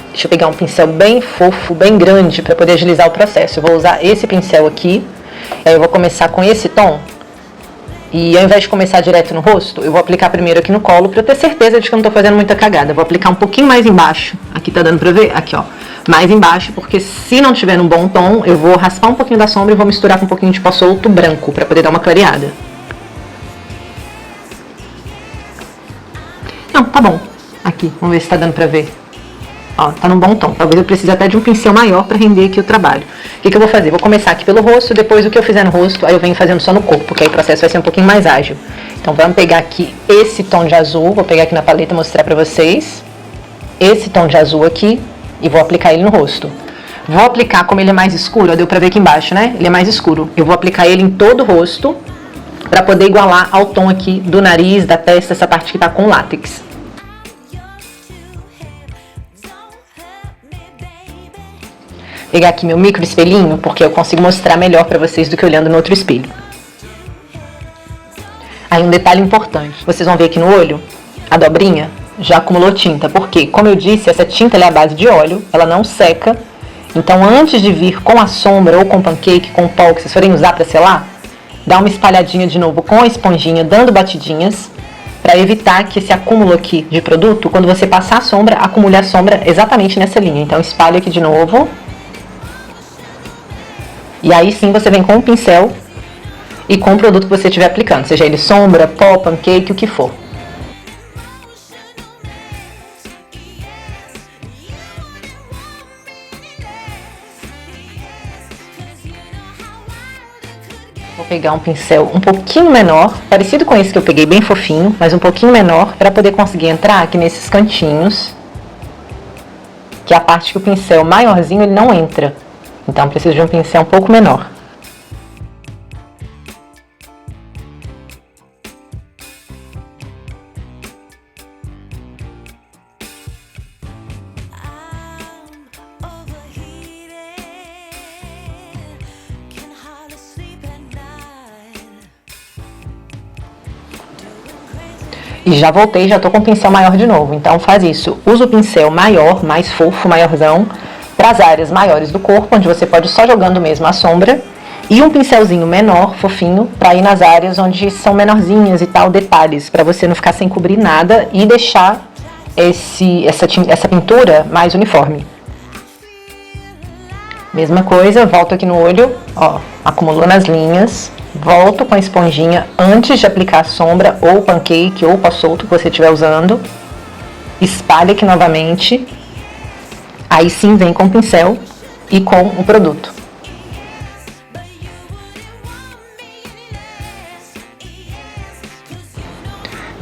Deixa eu pegar um pincel bem fofo, bem grande, para poder agilizar o processo. Eu vou usar esse pincel aqui. E aí eu vou começar com esse tom. E ao invés de começar direto no rosto, eu vou aplicar primeiro aqui no colo, pra eu ter certeza de que eu não tô fazendo muita cagada. Eu vou aplicar um pouquinho mais embaixo. Aqui tá dando pra ver? Aqui, ó. Mais embaixo, porque se não tiver num bom tom, eu vou raspar um pouquinho da sombra e vou misturar com um pouquinho de pó solto branco, pra poder dar uma clareada. Não, tá bom. Aqui, vamos ver se tá dando pra ver. Ó, tá num bom tom. Talvez eu precise até de um pincel maior pra render aqui o trabalho. O que eu vou fazer? Vou começar aqui pelo rosto, depois o que eu fizer no rosto, aí eu venho fazendo só no corpo, porque aí o processo vai ser um pouquinho mais ágil. Então vamos pegar aqui esse tom de azul, vou pegar aqui na paleta e mostrar pra vocês. Esse tom de azul aqui, e vou aplicar ele no rosto. Vou aplicar, como ele é mais escuro, ó, deu pra ver aqui embaixo, né? Ele é mais escuro. Eu vou aplicar ele em todo o rosto, pra poder igualar ao tom aqui do nariz, da testa, essa parte que tá com látex. Pegar aqui meu micro espelhinho, porque eu consigo mostrar melhor pra vocês do que olhando no outro espelho. Aí um detalhe importante, vocês vão ver aqui no olho, a dobrinha já acumulou tinta, porque, como eu disse, essa tinta é a base de óleo, ela não seca. Então, antes de vir com a sombra ou com o pancake, com o pó que vocês forem usar para selar, dá uma espalhadinha de novo com a esponjinha, dando batidinhas, para evitar que esse acúmulo aqui de produto, quando você passar a sombra, acumule a sombra exatamente nessa linha. Então, espalha aqui de novo. E aí sim você vem com o pincel e com o produto que você estiver aplicando, seja ele sombra, pó, pancake, o que for. Vou pegar um pincel um pouquinho menor, parecido com esse que eu peguei, bem fofinho, mas um pouquinho menor, para poder conseguir entrar aqui nesses cantinhos, que é a parte que o pincel maiorzinho ele não entra. Então preciso de um pincel um pouco menor. E já voltei, já tô com o pincel maior de novo, então faz isso. Usa o pincel maior, mais fofo, maiorzão, para as áreas maiores do corpo, onde você pode ir só jogando mesmo a sombra. E um pincelzinho menor, fofinho, para ir nas áreas onde são menorzinhas e tal, detalhes, para você não ficar sem cobrir nada e deixar essa pintura mais uniforme. Mesma coisa, volto aqui no olho, ó, acumulou nas linhas. Volto com a esponjinha antes de aplicar a sombra ou pancake ou pó solto que você estiver usando. Espalha aqui novamente. Aí sim vem com o pincel e com o produto.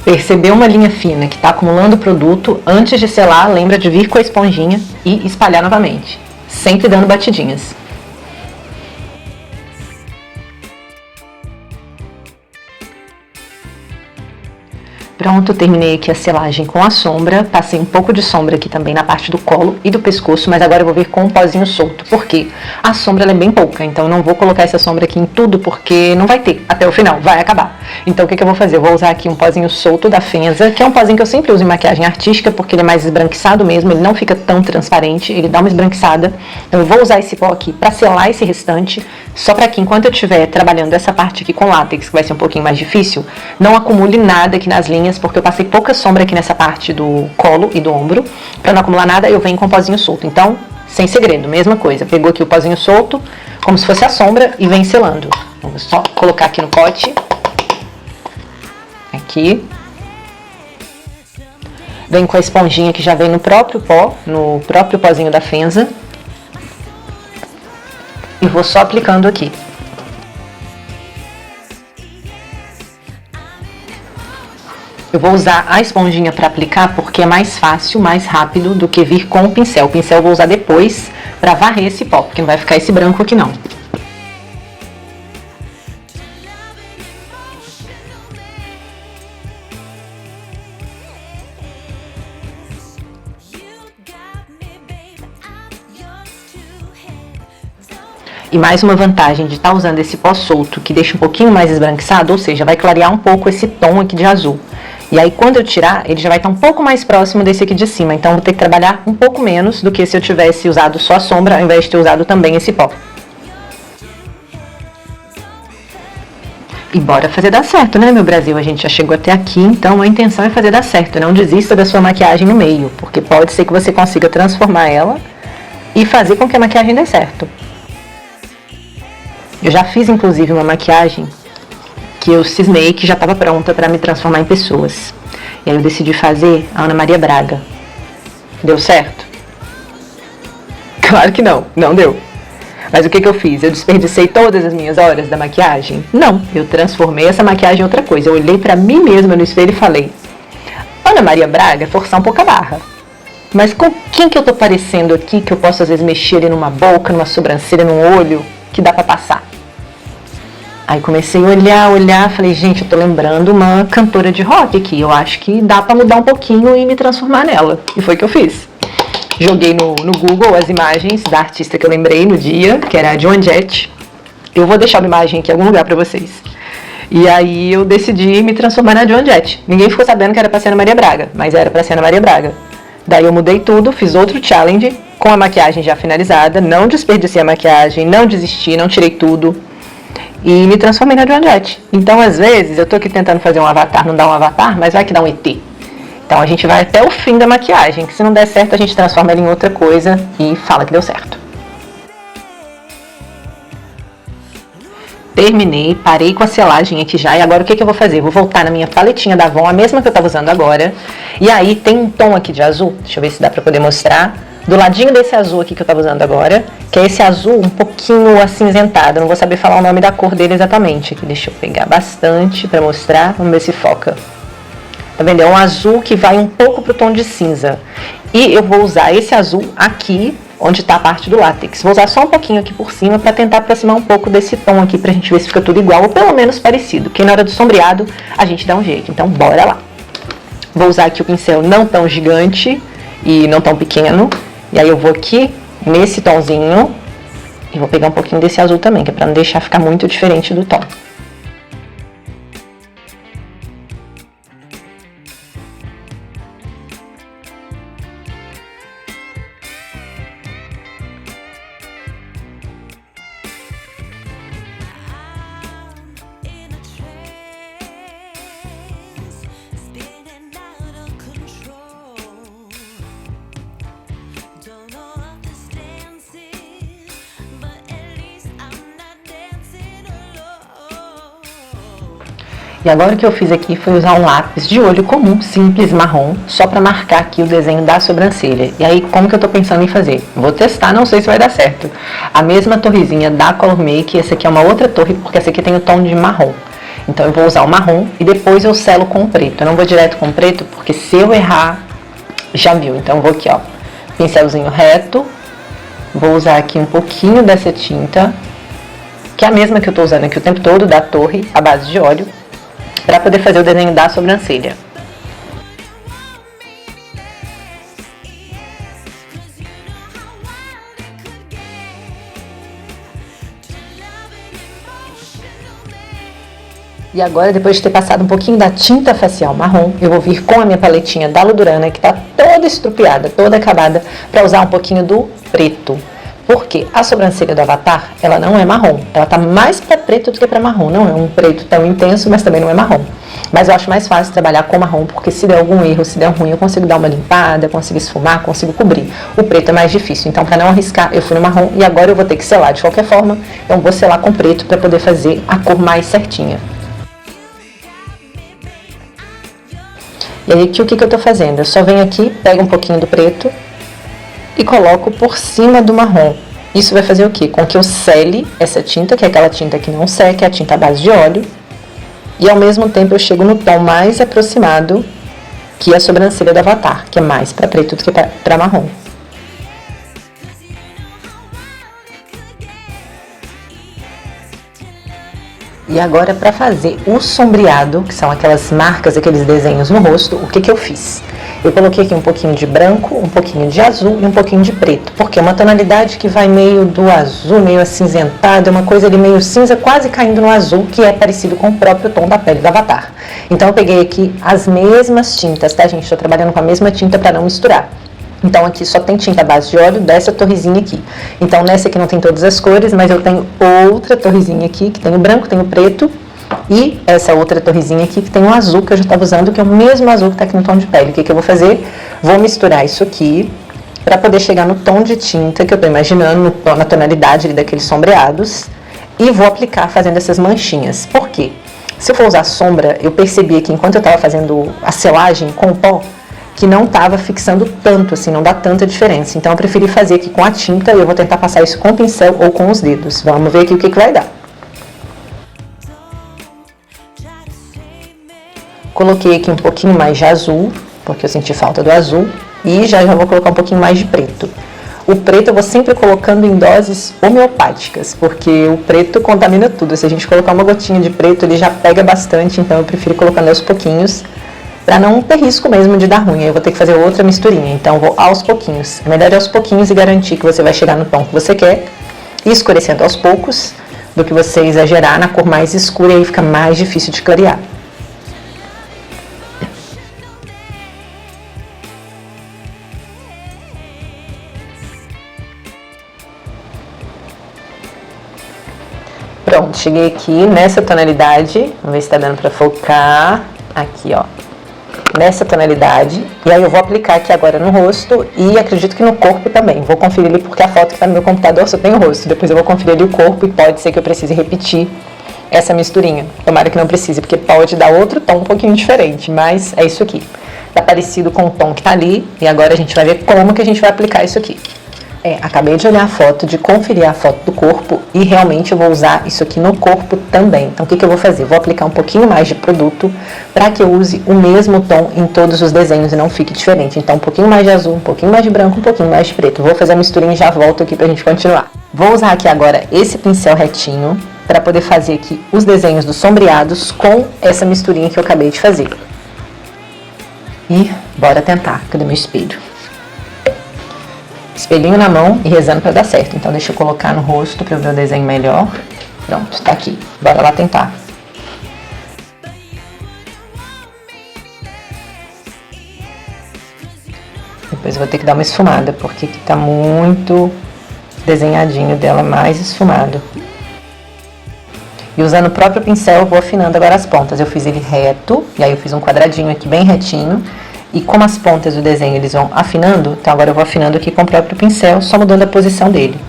Percebeu uma linha fina que está acumulando o produto? Antes de selar, lembra de vir com a esponjinha e espalhar novamente. Sempre dando batidinhas. Pronto, terminei aqui a selagem com a sombra, passei um pouco de sombra aqui também na parte do colo e do pescoço, mas agora eu vou vir com um pozinho solto, porque a sombra ela é bem pouca, então eu não vou colocar essa sombra aqui em tudo, porque não vai ter até o final, vai acabar. Então o que eu vou fazer? Eu vou usar aqui um pozinho solto da Fenza, que é um pozinho que eu sempre uso em maquiagem artística, porque ele é mais esbranquiçado mesmo, ele não fica tão transparente, ele dá uma esbranquiçada. Então eu vou usar esse pó aqui para selar esse restante, só para que enquanto eu estiver trabalhando essa parte aqui com látex, que vai ser um pouquinho mais difícil, não acumule nada aqui nas linhas, porque eu passei pouca sombra aqui nessa parte do colo e do ombro. Para não acumular nada, eu venho com o pozinho solto. Então, sem segredo, mesma coisa. Pegou aqui o pozinho solto, como se fosse a sombra, e vem selando. Vamos só colocar aqui no pote. Aqui. Vem com a esponjinha que já vem no próprio pó, no próprio pozinho da Fenza. E vou só aplicando aqui. Eu vou usar a esponjinha para aplicar porque é mais fácil, mais rápido do que vir com o pincel. O pincel eu vou usar depois para varrer esse pó, porque não vai ficar esse branco aqui não. E mais uma vantagem de estar usando esse pó solto, que deixa um pouquinho mais esbranquiçado, ou seja, vai clarear um pouco esse tom aqui de azul. E aí quando eu tirar, ele já vai estar um pouco mais próximo desse aqui de cima, então eu vou ter que trabalhar um pouco menos do que se eu tivesse usado só a sombra, ao invés de ter usado também esse pó. E bora fazer dar certo, né, meu Brasil? A gente já chegou até aqui, então a intenção é fazer dar certo. Não desista da sua maquiagem no meio, porque pode ser que você consiga transformar ela e fazer com que a maquiagem dê certo. Eu já fiz, inclusive, uma maquiagem que eu cismei que já estava pronta para me transformar em pessoas. E aí eu decidi fazer a Ana Maria Braga. Deu certo? Claro que não, não deu. Mas o que eu fiz? Eu desperdicei todas as minhas horas da maquiagem? Não, eu transformei essa maquiagem em outra coisa. Eu olhei pra mim mesma no espelho e falei: Ana Maria Braga, forçar um pouco a barra. Mas com quem que eu tô parecendo aqui que eu posso às vezes mexer ali numa boca, numa sobrancelha, num olho, que dá pra passar? Aí comecei a olhar, falei, gente, eu tô lembrando uma cantora de rock aqui, eu acho que dá pra mudar um pouquinho e me transformar nela. E foi o que eu fiz. Joguei no Google as imagens da artista que eu lembrei no dia, que era a Joan Jett. Eu vou deixar uma imagem aqui em algum lugar pra vocês. E aí eu decidi me transformar na Joan Jett. Ninguém ficou sabendo que era pra ser a Ana Maria Braga, mas era pra ser a Ana Maria Braga. Daí eu mudei tudo, fiz outro challenge com a maquiagem já finalizada, não desperdicei a maquiagem, não desisti, não tirei tudo e me transformei na Joan Jett. Então às vezes eu tô aqui tentando fazer um avatar, não dá um avatar, mas vai que dá um ET. Então a gente vai até o fim da maquiagem, que se não der certo a gente transforma ela em outra coisa e fala que deu certo. Terminei, parei com a selagem aqui já, e agora o que eu vou fazer? Vou voltar na minha paletinha da Avon, a mesma que eu tava usando agora, e aí tem um tom aqui de azul, deixa eu ver se dá pra poder mostrar, do ladinho desse azul aqui que eu tava usando agora, que é esse azul um pouquinho acinzentado, eu não vou saber falar o nome da cor dele exatamente, aqui deixa eu pegar bastante pra mostrar, vamos ver se foca. Tá vendo? É um azul que vai um pouco pro tom de cinza, e eu vou usar esse azul aqui, onde está a parte do látex. Vou usar só um pouquinho aqui por cima para tentar aproximar um pouco desse tom aqui, pra gente ver se fica tudo igual ou pelo menos parecido, porque na hora do sombreado a gente dá um jeito, então bora lá. Vou usar aqui o pincel não tão gigante e não tão pequeno, e aí eu vou aqui nesse tomzinho e vou pegar um pouquinho desse azul também, que é para não deixar ficar muito diferente do tom. E agora o que eu fiz aqui foi usar um lápis de olho comum, simples, marrom, só para marcar aqui o desenho da sobrancelha. E aí, como que eu tô pensando em fazer? Vou testar, não sei se vai dar certo. A mesma torrezinha da Color Make, essa aqui é uma outra torre, porque essa aqui tem o tom de marrom. Então eu vou usar o marrom e depois eu selo com o preto. Eu não vou direto com o preto, porque se eu errar, já viu. Então eu vou aqui, ó, pincelzinho reto, vou usar aqui um pouquinho dessa tinta, que é a mesma que eu tô usando aqui o tempo todo, da torre, à base de óleo, para poder fazer o desenho da sobrancelha. E agora, depois de ter passado um pouquinho da tinta facial marrom, eu vou vir com a minha paletinha da Ludurana, que tá toda estrupiada, toda acabada, para usar um pouquinho do preto. Porque a sobrancelha do Avatar, ela não é marrom, ela tá mais para preto do que para marrom, não é um preto tão intenso, mas também não é marrom. Mas eu acho mais fácil trabalhar com marrom, porque se der algum erro, se der ruim, eu consigo dar uma limpada, consigo esfumar, consigo cobrir. O preto é mais difícil, então para não arriscar, eu fui no marrom e agora eu vou ter que selar de qualquer forma, então vou selar com preto para poder fazer a cor mais certinha. E aí aqui o que eu tô fazendo? Eu só venho aqui, pego um pouquinho do preto e coloco por cima do marrom. Isso vai fazer o quê? Com que eu sele essa tinta, que é aquela tinta que não seca, é a tinta à base de óleo, e ao mesmo tempo eu chego no tom mais aproximado, que é a sobrancelha do Avatar, que é mais para preto do que para marrom. E agora, para fazer o sombreado, que são aquelas marcas, aqueles desenhos no rosto, o que eu fiz? Eu coloquei aqui um pouquinho de branco, um pouquinho de azul e um pouquinho de preto, porque é uma tonalidade que vai meio do azul, meio acinzentado, é uma coisa ali meio cinza, quase caindo no azul, que é parecido com o próprio tom da pele do Avatar. Então eu peguei aqui as mesmas tintas, tá, gente? Estou trabalhando com a mesma tinta para não misturar. Então aqui só tem tinta à base de óleo dessa torrezinha aqui. Então nessa aqui não tem todas as cores, mas eu tenho outra torrezinha aqui, que tem o branco, tem o preto, e essa outra torrezinha aqui, que tem o azul, que eu já estava usando, que é o mesmo azul que está aqui no tom de pele. O que eu vou fazer? Vou misturar isso aqui, para poder chegar no tom de tinta que eu estou imaginando, na tonalidade ali daqueles sombreados, e vou aplicar fazendo essas manchinhas. Por quê? Se eu for usar sombra, eu percebi aqui, enquanto eu estava fazendo a selagem com o pó, que não estava fixando tanto, assim, não dá tanta diferença. Então eu preferi fazer aqui com a tinta, e eu vou tentar passar isso com o pincel ou com os dedos. Vamos ver aqui o que vai dar. Coloquei aqui um pouquinho mais de azul, porque eu senti falta do azul, e já vou colocar um pouquinho mais de preto. O preto eu vou sempre colocando em doses homeopáticas, porque o preto contamina tudo. Se a gente colocar uma gotinha de preto, ele já pega bastante, então eu prefiro colocando aos pouquinhos, para não ter risco mesmo de dar ruim. Aí eu vou ter que fazer outra misturinha, então vou aos pouquinhos. É melhor ir aos pouquinhos e garantir que você vai chegar no tom que você quer, e escurecendo aos poucos, do que você exagerar na cor mais escura e aí fica mais difícil de clarear. Pronto, cheguei aqui nessa tonalidade, vamos ver se tá dando pra focar, aqui ó, nessa tonalidade, e aí eu vou aplicar aqui agora no rosto e acredito que no corpo também, vou conferir ali porque a foto que tá no meu computador só tem o rosto, depois eu vou conferir ali o corpo e pode ser que eu precise repetir essa misturinha, tomara que não precise, porque pode dar outro tom um pouquinho diferente, mas é isso aqui, tá parecido com o tom que tá ali, e agora a gente vai ver como que a gente vai aplicar isso aqui. Acabei de olhar a foto, de conferir a foto do corpo e realmente eu vou usar isso aqui no corpo também. Então o que eu vou fazer? Vou aplicar um pouquinho mais de produto para que eu use o mesmo tom em todos os desenhos e não fique diferente. Então um pouquinho mais de azul, um pouquinho mais de branco, um pouquinho mais de preto. Vou fazer a misturinha e já volto aqui pra gente continuar. Vou usar aqui agora esse pincel retinho para poder fazer aqui os desenhos dos sombreados com essa misturinha que eu acabei de fazer. E bora tentar. Cadê meu espelho? Espelhinho na mão e rezando para dar certo. Então deixa eu colocar no rosto para eu ver o desenho melhor. Pronto, tá aqui. Bora lá tentar. Depois eu vou ter que dar uma esfumada, porque aqui tá muito desenhadinho dela, mais esfumado. E usando o próprio pincel eu vou afinando agora as pontas. Eu fiz ele reto, e aí eu fiz um quadradinho aqui bem retinho. E como as pontas do desenho eles vão afinando, então agora eu vou afinando aqui com o próprio pincel, só mudando a posição dele.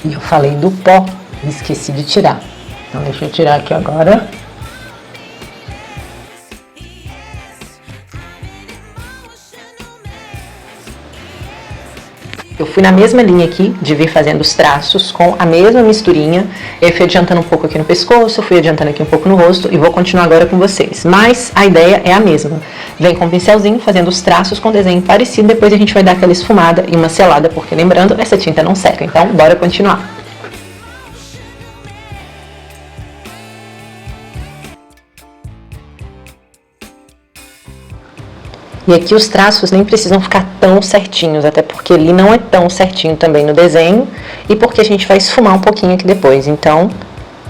E eu falei do pó, esqueci de tirar. Então deixa eu tirar aqui agora. Eu fui na mesma linha aqui, de vir fazendo os traços com a mesma misturinha. Eu fui adiantando um pouco aqui no pescoço, fui adiantando aqui um pouco no rosto e vou continuar agora com vocês. Mas a ideia é a mesma. Vem com o pincelzinho, fazendo os traços com desenho parecido, depois a gente vai dar aquela esfumada e uma selada, porque lembrando, essa tinta não seca. Então, bora continuar. E aqui os traços nem precisam ficar tão certinhos, até porque ele não é tão certinho também no desenho e porque a gente vai esfumar um pouquinho aqui depois. Então,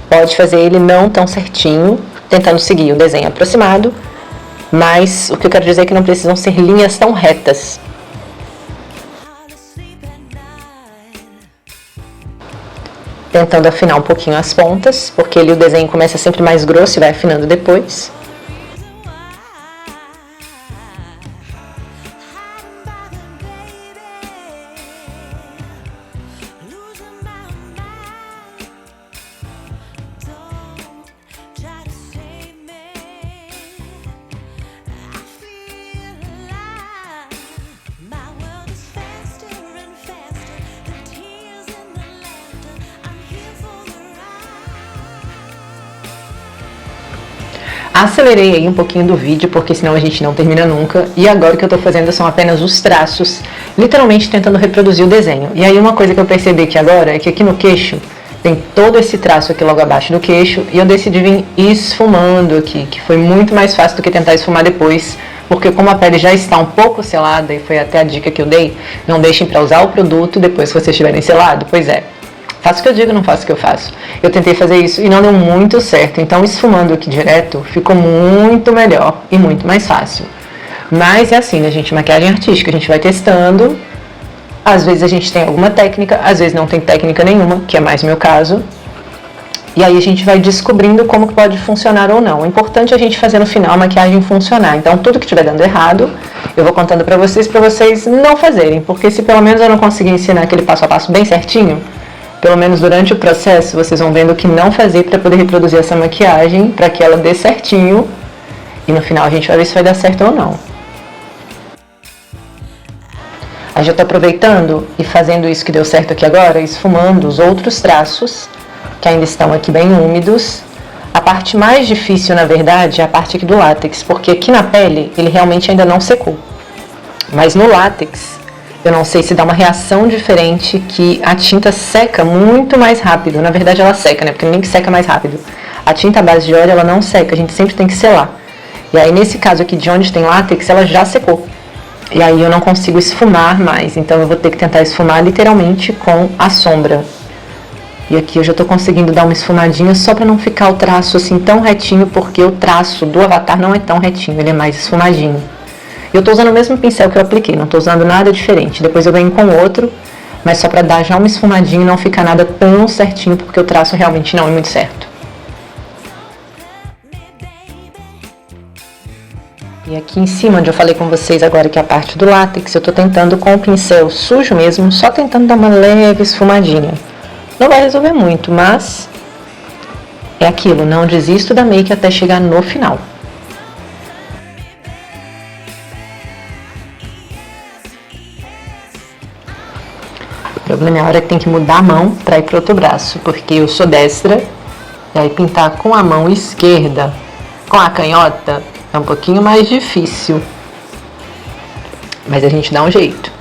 pode fazer ele não tão certinho, tentando seguir o desenho aproximado, mas o que eu quero dizer é que não precisam ser linhas tão retas. Tentando afinar um pouquinho as pontas, porque o desenho começa sempre mais grosso e vai afinando depois. Acelerei aí um pouquinho do vídeo, porque senão a gente não termina nunca. E agora o que eu tô fazendo são apenas os traços, literalmente tentando reproduzir o desenho. E aí uma coisa que eu percebi aqui agora é que aqui no queixo tem todo esse traço aqui logo abaixo do queixo. E eu decidi vir esfumando aqui, que foi muito mais fácil do que tentar esfumar depois. Porque como a pele já está um pouco selada, e foi até a dica que eu dei, não deixem para usar o produto depois que vocês estiverem selado. Pois é. Faço o que eu digo, não faço o que eu faço. Eu tentei fazer isso e não deu muito certo. Então, esfumando aqui direto, ficou muito melhor e muito mais fácil. Mas é assim, né, gente? Maquiagem artística, a gente vai testando. Às vezes a gente tem alguma técnica, às vezes não tem técnica nenhuma, que é mais meu caso. E aí a gente vai descobrindo como que pode funcionar ou não. O importante é a gente fazer no final a maquiagem funcionar. Então, tudo que estiver dando errado, eu vou contando pra vocês não fazerem. Porque se pelo menos eu não conseguir ensinar aquele passo a passo bem certinho, pelo menos durante o processo, vocês vão vendo o que não fazer para poder reproduzir essa maquiagem, para que ela dê certinho. E no final a gente vai ver se vai dar certo ou não. Aí já tô aproveitando e fazendo isso que deu certo aqui agora, esfumando os outros traços, que ainda estão aqui bem úmidos, A parte mais difícil, na verdade, é a parte aqui do látex, porque aqui na pele ele realmente ainda não secou. Mas no látex, eu não sei se dá uma reação diferente, que a tinta seca muito mais rápido. Na verdade ela seca, né? Porque nem que seca mais rápido. A tinta à base de óleo, ela não seca, a gente sempre tem que selar. E aí nesse caso aqui de onde tem látex, ela já secou. E aí eu não consigo esfumar mais, então eu vou ter que tentar esfumar literalmente com a sombra. E aqui eu já tô conseguindo dar uma esfumadinha só pra não ficar o traço assim tão retinho, porque o traço do Avatar não é tão retinho, ele é mais esfumadinho. Eu tô usando o mesmo pincel que eu apliquei, não tô usando nada diferente. Depois eu venho com outro, mas só pra dar já uma esfumadinha e não ficar nada tão certinho, porque o traço realmente não é muito certo. E aqui em cima, onde eu falei com vocês agora que é a parte do látex, eu tô tentando com o pincel sujo mesmo, só tentando dar uma leve esfumadinha. Não vai resolver muito, mas é aquilo, não desisto da make até chegar no final. O problema é a hora que tem que mudar a mão para ir para outro braço, porque eu sou destra, e aí pintar com a mão esquerda, com a canhota, é um pouquinho mais difícil. Mas a gente dá um jeito.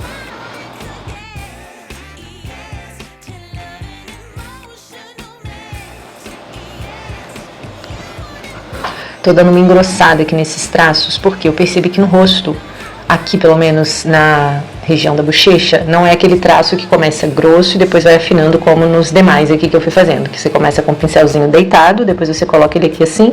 Tô dando uma engrossada aqui nesses traços, porque eu percebi que no rosto, aqui pelo menos na região da bochecha, não é aquele traço que começa grosso e depois vai afinando como nos demais aqui que eu fui fazendo. Que você começa com o pincelzinho deitado, depois você coloca ele aqui assim,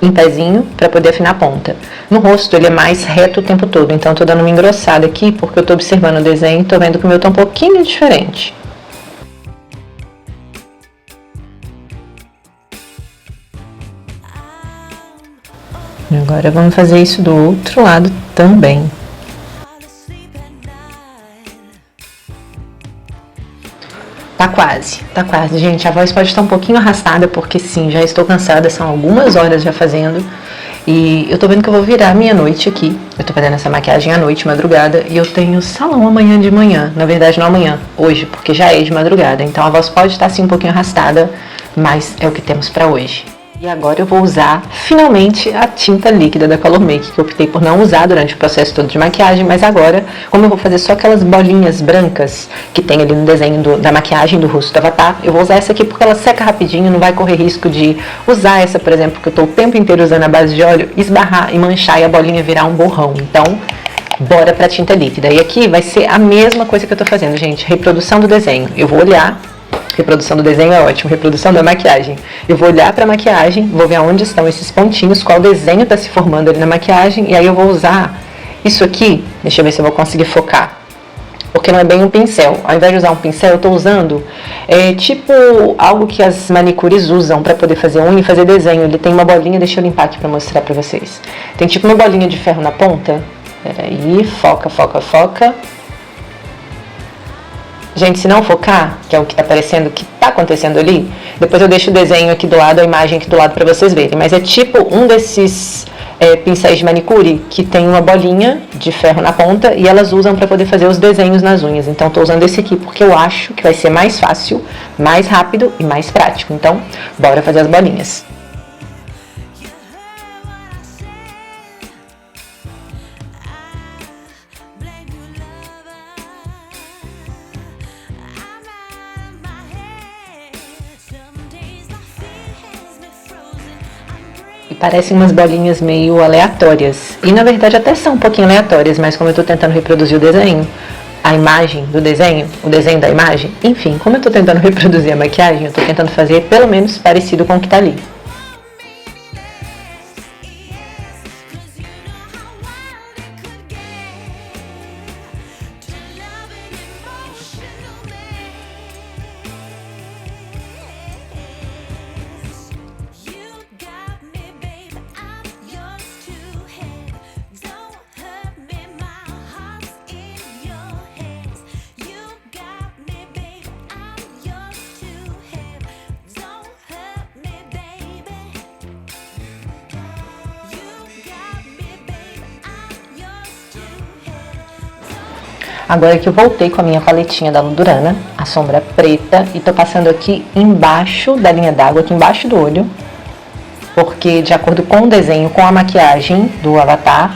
em pezinho, para poder afinar a ponta. No rosto ele é mais reto o tempo todo, então tô dando uma engrossada aqui, porque eu tô observando o desenho e tô vendo que o meu tá um pouquinho diferente. Agora vamos fazer isso do outro lado também. Tá quase, gente. A voz pode estar um pouquinho arrastada, porque sim, já estou cansada, são algumas horas já fazendo. E eu tô vendo que eu vou virar meia-noite aqui. Eu tô fazendo essa maquiagem à noite, madrugada, e eu tenho salão amanhã de manhã. Na verdade, não amanhã, hoje, porque já é de madrugada. Então a voz pode estar assim um pouquinho arrastada, mas é o que temos pra hoje. E agora eu vou usar, finalmente, a tinta líquida da Color Make, que eu optei por não usar durante o processo todo de maquiagem, mas agora, como eu vou fazer só aquelas bolinhas brancas que tem ali no desenho da maquiagem do rosto do Avatar, eu vou usar essa aqui porque ela seca rapidinho, não vai correr risco de usar essa, por exemplo, que eu tô o tempo inteiro usando a base de óleo, esbarrar e manchar e a bolinha virar um borrão. Então, bora pra tinta líquida. E aqui vai ser a mesma coisa que eu tô fazendo, gente, reprodução do desenho. Eu vou olhar. Reprodução do desenho é ótimo, reprodução da maquiagem. Eu vou olhar para a maquiagem, vou ver onde estão esses pontinhos, qual desenho está se formando ali na maquiagem, e aí eu vou usar isso aqui, deixa eu ver se eu vou conseguir focar, porque não é bem um pincel. Ao invés de usar um pincel, eu estou usando tipo algo que as manicures usam para poder fazer unha e fazer desenho. Ele tem uma bolinha, deixa eu limpar aqui para mostrar para vocês. Tem tipo uma bolinha de ferro na ponta. Peraí, foca, foca, foca. Gente, se não focar, que é o que tá aparecendo, que tá acontecendo ali, depois eu deixo o desenho aqui do lado, a imagem aqui do lado pra vocês verem. Mas é tipo um desses pincéis de manicure que tem uma bolinha de ferro na ponta e elas usam pra poder fazer os desenhos nas unhas. Então tô usando esse aqui porque eu acho que vai ser mais fácil, mais rápido e mais prático. Então, bora fazer as bolinhas. Parecem umas bolinhas meio aleatórias. E na verdade até são um pouquinho aleatórias, mas como eu tô tentando reproduzir o desenho, a imagem do desenho, o desenho da imagem, enfim, como eu tô tentando reproduzir a maquiagem, eu tô tentando fazer pelo menos parecido com o que tá ali. Agora que eu voltei com a minha paletinha da Ludurana, a sombra preta, e tô passando aqui embaixo da linha d'água, aqui embaixo do olho. porque de acordo com o desenho, com a maquiagem do Avatar,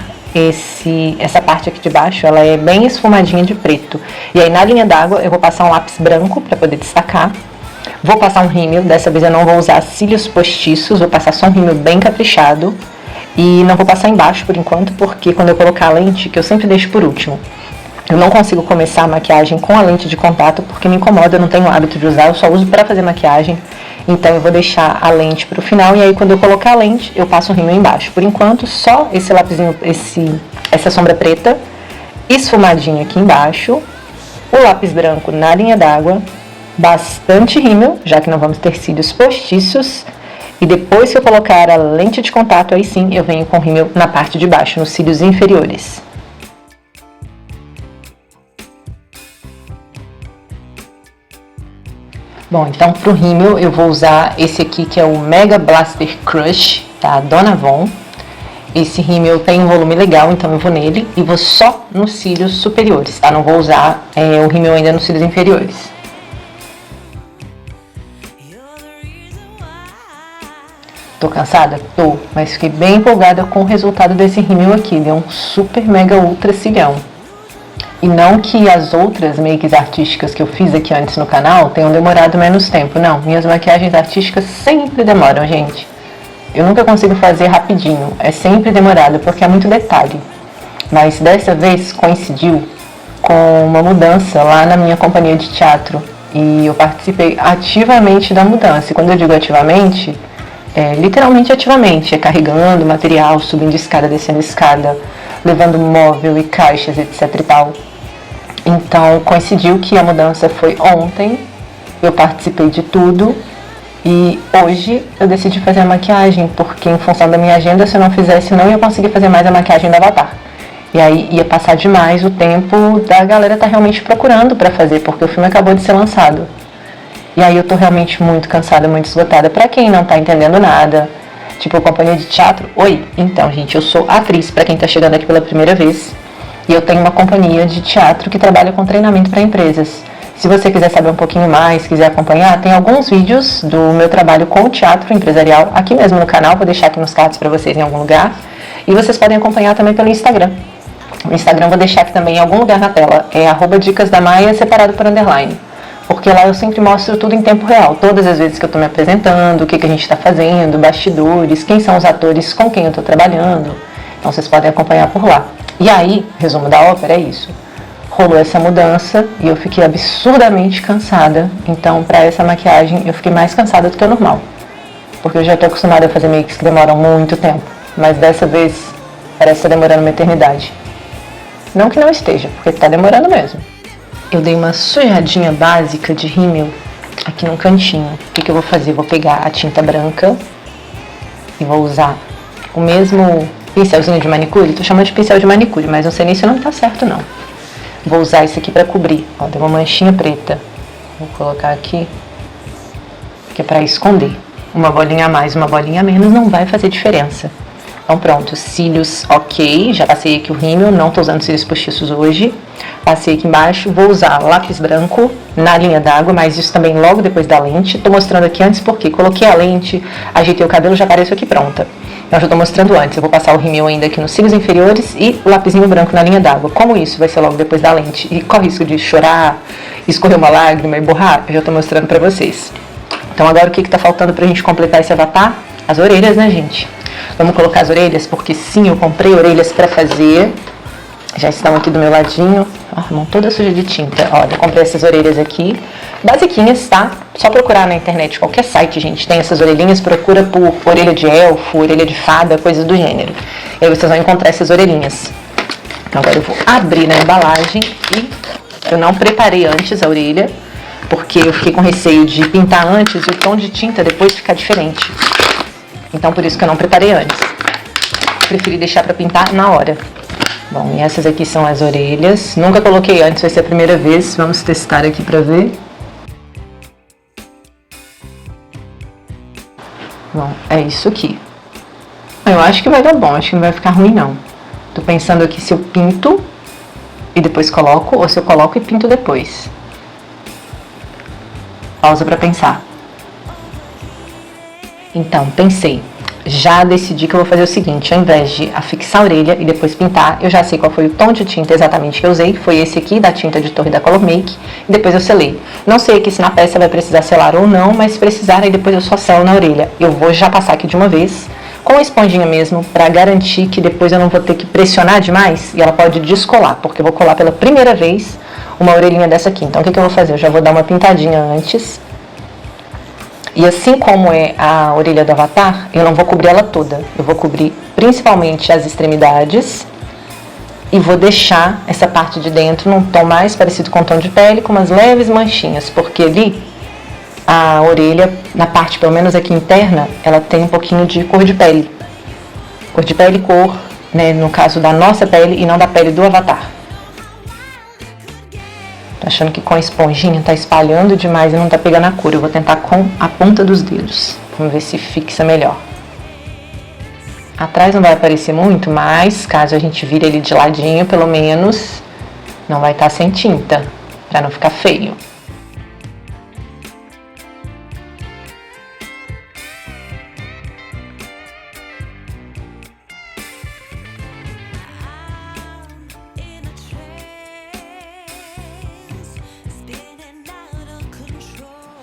essa parte aqui de baixo, ela é bem esfumadinha de preto. E aí na linha d'água eu vou passar um lápis branco para poder destacar. Vou passar um rímel, dessa vez eu não vou usar cílios postiços, vou passar só um rímel bem caprichado. E não vou passar embaixo por enquanto, porque quando eu colocar a lente, que eu sempre deixo por último, eu não consigo começar a maquiagem com a lente de contato porque me incomoda, eu não tenho o hábito de usar, eu só uso para fazer maquiagem. Então eu vou deixar a lente para o final e aí quando eu colocar a lente, eu passo o rímel embaixo. Por enquanto, só esse lapisinho, essa sombra preta esfumadinha aqui embaixo, o lápis branco na linha d'água, bastante rímel, já que não vamos ter cílios postiços. E depois que eu colocar a lente de contato, aí sim eu venho com o rímel na parte de baixo, nos cílios inferiores. Bom, então pro rímel eu vou usar esse aqui que é o Mega Blaster Crush, da Dona Avon. Esse rímel tem um volume legal, então eu vou nele e vou só nos cílios superiores, tá? Não vou usar o rímel ainda nos cílios inferiores. Tô cansada? Tô, mas fiquei bem empolgada com o resultado desse rímel aqui, deu um super mega ultra cilhão. E não que as outras makes artísticas que eu fiz aqui antes no canal tenham demorado menos tempo, não. Minhas maquiagens artísticas sempre demoram, gente. Eu nunca consigo fazer rapidinho, é sempre demorado, porque é muito detalhe. Mas dessa vez coincidiu com uma mudança lá na minha companhia de teatro. E eu participei ativamente da mudança. E quando eu digo ativamente, literalmente ativamente. É carregando material, subindo escada, descendo escada, levando móvel e caixas, etc e tal. Então coincidiu que a mudança foi ontem, eu participei de tudo e hoje eu decidi fazer a maquiagem, porque em função da minha agenda, se eu não fizesse, não ia conseguir fazer mais a maquiagem do Avatar. E aí ia passar demais o tempo da galera tá realmente procurando pra fazer, porque o filme acabou de ser lançado. E aí eu tô realmente muito cansada, muito esgotada. Pra quem não tá entendendo nada, tipo, companhia de teatro, oi, então gente, eu sou atriz, pra quem tá chegando aqui pela primeira vez. E eu tenho uma companhia de teatro que trabalha com treinamento para empresas. Se você quiser saber um pouquinho mais, quiser acompanhar, tem alguns vídeos do meu trabalho com o teatro empresarial aqui mesmo no canal, vou deixar aqui nos cards para vocês em algum lugar. E vocês podem acompanhar também pelo Instagram. O Instagram vou deixar aqui também em algum lugar na tela, é @dicasdamaia separado por underline. Porque lá eu sempre mostro tudo em tempo real, todas as vezes que eu estou me apresentando, o que a gente está fazendo, bastidores, quem são os atores com quem eu estou trabalhando. Então vocês podem acompanhar por lá. E aí, resumo da ópera é isso. Rolou essa mudança e eu fiquei absurdamente cansada. Então, para essa maquiagem, eu fiquei mais cansada do que o normal. Porque eu já estou acostumada a fazer makes que demoram muito tempo. Mas dessa vez, parece estar demorando uma eternidade. Não que não esteja, porque está demorando mesmo. Eu dei uma sujadinha básica de rímel aqui no cantinho. O que eu vou fazer? Vou pegar a tinta branca e vou usar o mesmo pincelzinho de manicure. Tô chamando de pincel de manicure, mas não sei nem se o nome tá certo não. Vou usar esse aqui pra cobrir. Ó, tem uma manchinha preta. Vou colocar aqui, que é pra esconder. Uma bolinha a mais, uma bolinha a menos não vai fazer diferença. Então pronto, cílios ok, já passei aqui o rímel, não tô usando cílios postiços hoje. Passei aqui embaixo, vou usar lápis branco na linha d'água, mas isso também logo depois da lente. Tô mostrando aqui antes porque coloquei a lente, ajeitei o cabelo, já apareceu aqui pronta. Então já tô mostrando antes, eu vou passar o rímel ainda aqui nos cílios inferiores e o lapisinho branco na linha d'água. Como isso vai ser logo depois da lente e corre risco de chorar, escorrer uma lágrima e borrar, eu já tô mostrando pra vocês. Então agora o que tá faltando pra gente completar esse avatar? As orelhas, né, gente? Vamos colocar as orelhas, porque sim, eu comprei orelhas pra fazer. Já estão aqui do meu ladinho. Ah, mão toda suja de tinta. Olha, eu comprei essas orelhas aqui. Basiquinhas, tá? Só procurar na internet, qualquer site, gente, tem essas orelhinhas. Procura por orelha de elfo, orelha de fada, coisas do gênero. E aí vocês vão encontrar essas orelhinhas. Então agora eu vou abrir na embalagem e eu não preparei antes a orelha, porque eu fiquei com receio de pintar antes e o tom de tinta depois ficar diferente. Então por isso que eu não preparei antes. Preferi deixar pra pintar na hora. Bom, e essas aqui são as orelhas. Nunca coloquei antes, vai ser a primeira vez. Vamos testar aqui pra ver. Bom, é isso aqui. Eu acho que vai dar bom, acho que não vai ficar ruim não. Tô pensando aqui se eu pinto e depois coloco, ou se eu coloco e pinto depois. Pausa pra pensar. Então, pensei. já decidi que eu vou fazer o seguinte: ao invés de afixar a orelha e depois pintar, eu já sei qual foi o tom de tinta exatamente que eu usei, foi esse aqui, da tinta de torre da Color Make, e depois eu selei. Não sei aqui se na peça vai precisar selar ou não, mas se precisar, aí depois eu só selo na orelha. Eu vou já passar aqui de uma vez, com a esponjinha mesmo, para garantir que depois eu não vou ter que pressionar demais e ela pode descolar, porque eu vou colar pela primeira vez uma orelhinha dessa aqui. Então o que eu vou fazer? Eu já vou dar uma pintadinha antes. E assim como é a orelha do Avatar, eu não vou cobrir ela toda. Eu vou cobrir principalmente as extremidades e vou deixar essa parte de dentro num tom mais parecido com o tom de pele, com umas leves manchinhas, porque ali a orelha, na parte pelo menos aqui interna, ela tem um pouquinho de cor de pele. Cor de pele e cor, né, no caso da nossa pele e não da pele do Avatar. Tô achando que com a esponjinha tá espalhando demais e não tá pegando a cor. Eu vou tentar com a ponta dos dedos. Vamos ver se fixa melhor. Atrás não vai aparecer muito, mas caso a gente vire ele de ladinho, pelo menos não vai estar sem tinta, pra não ficar feio.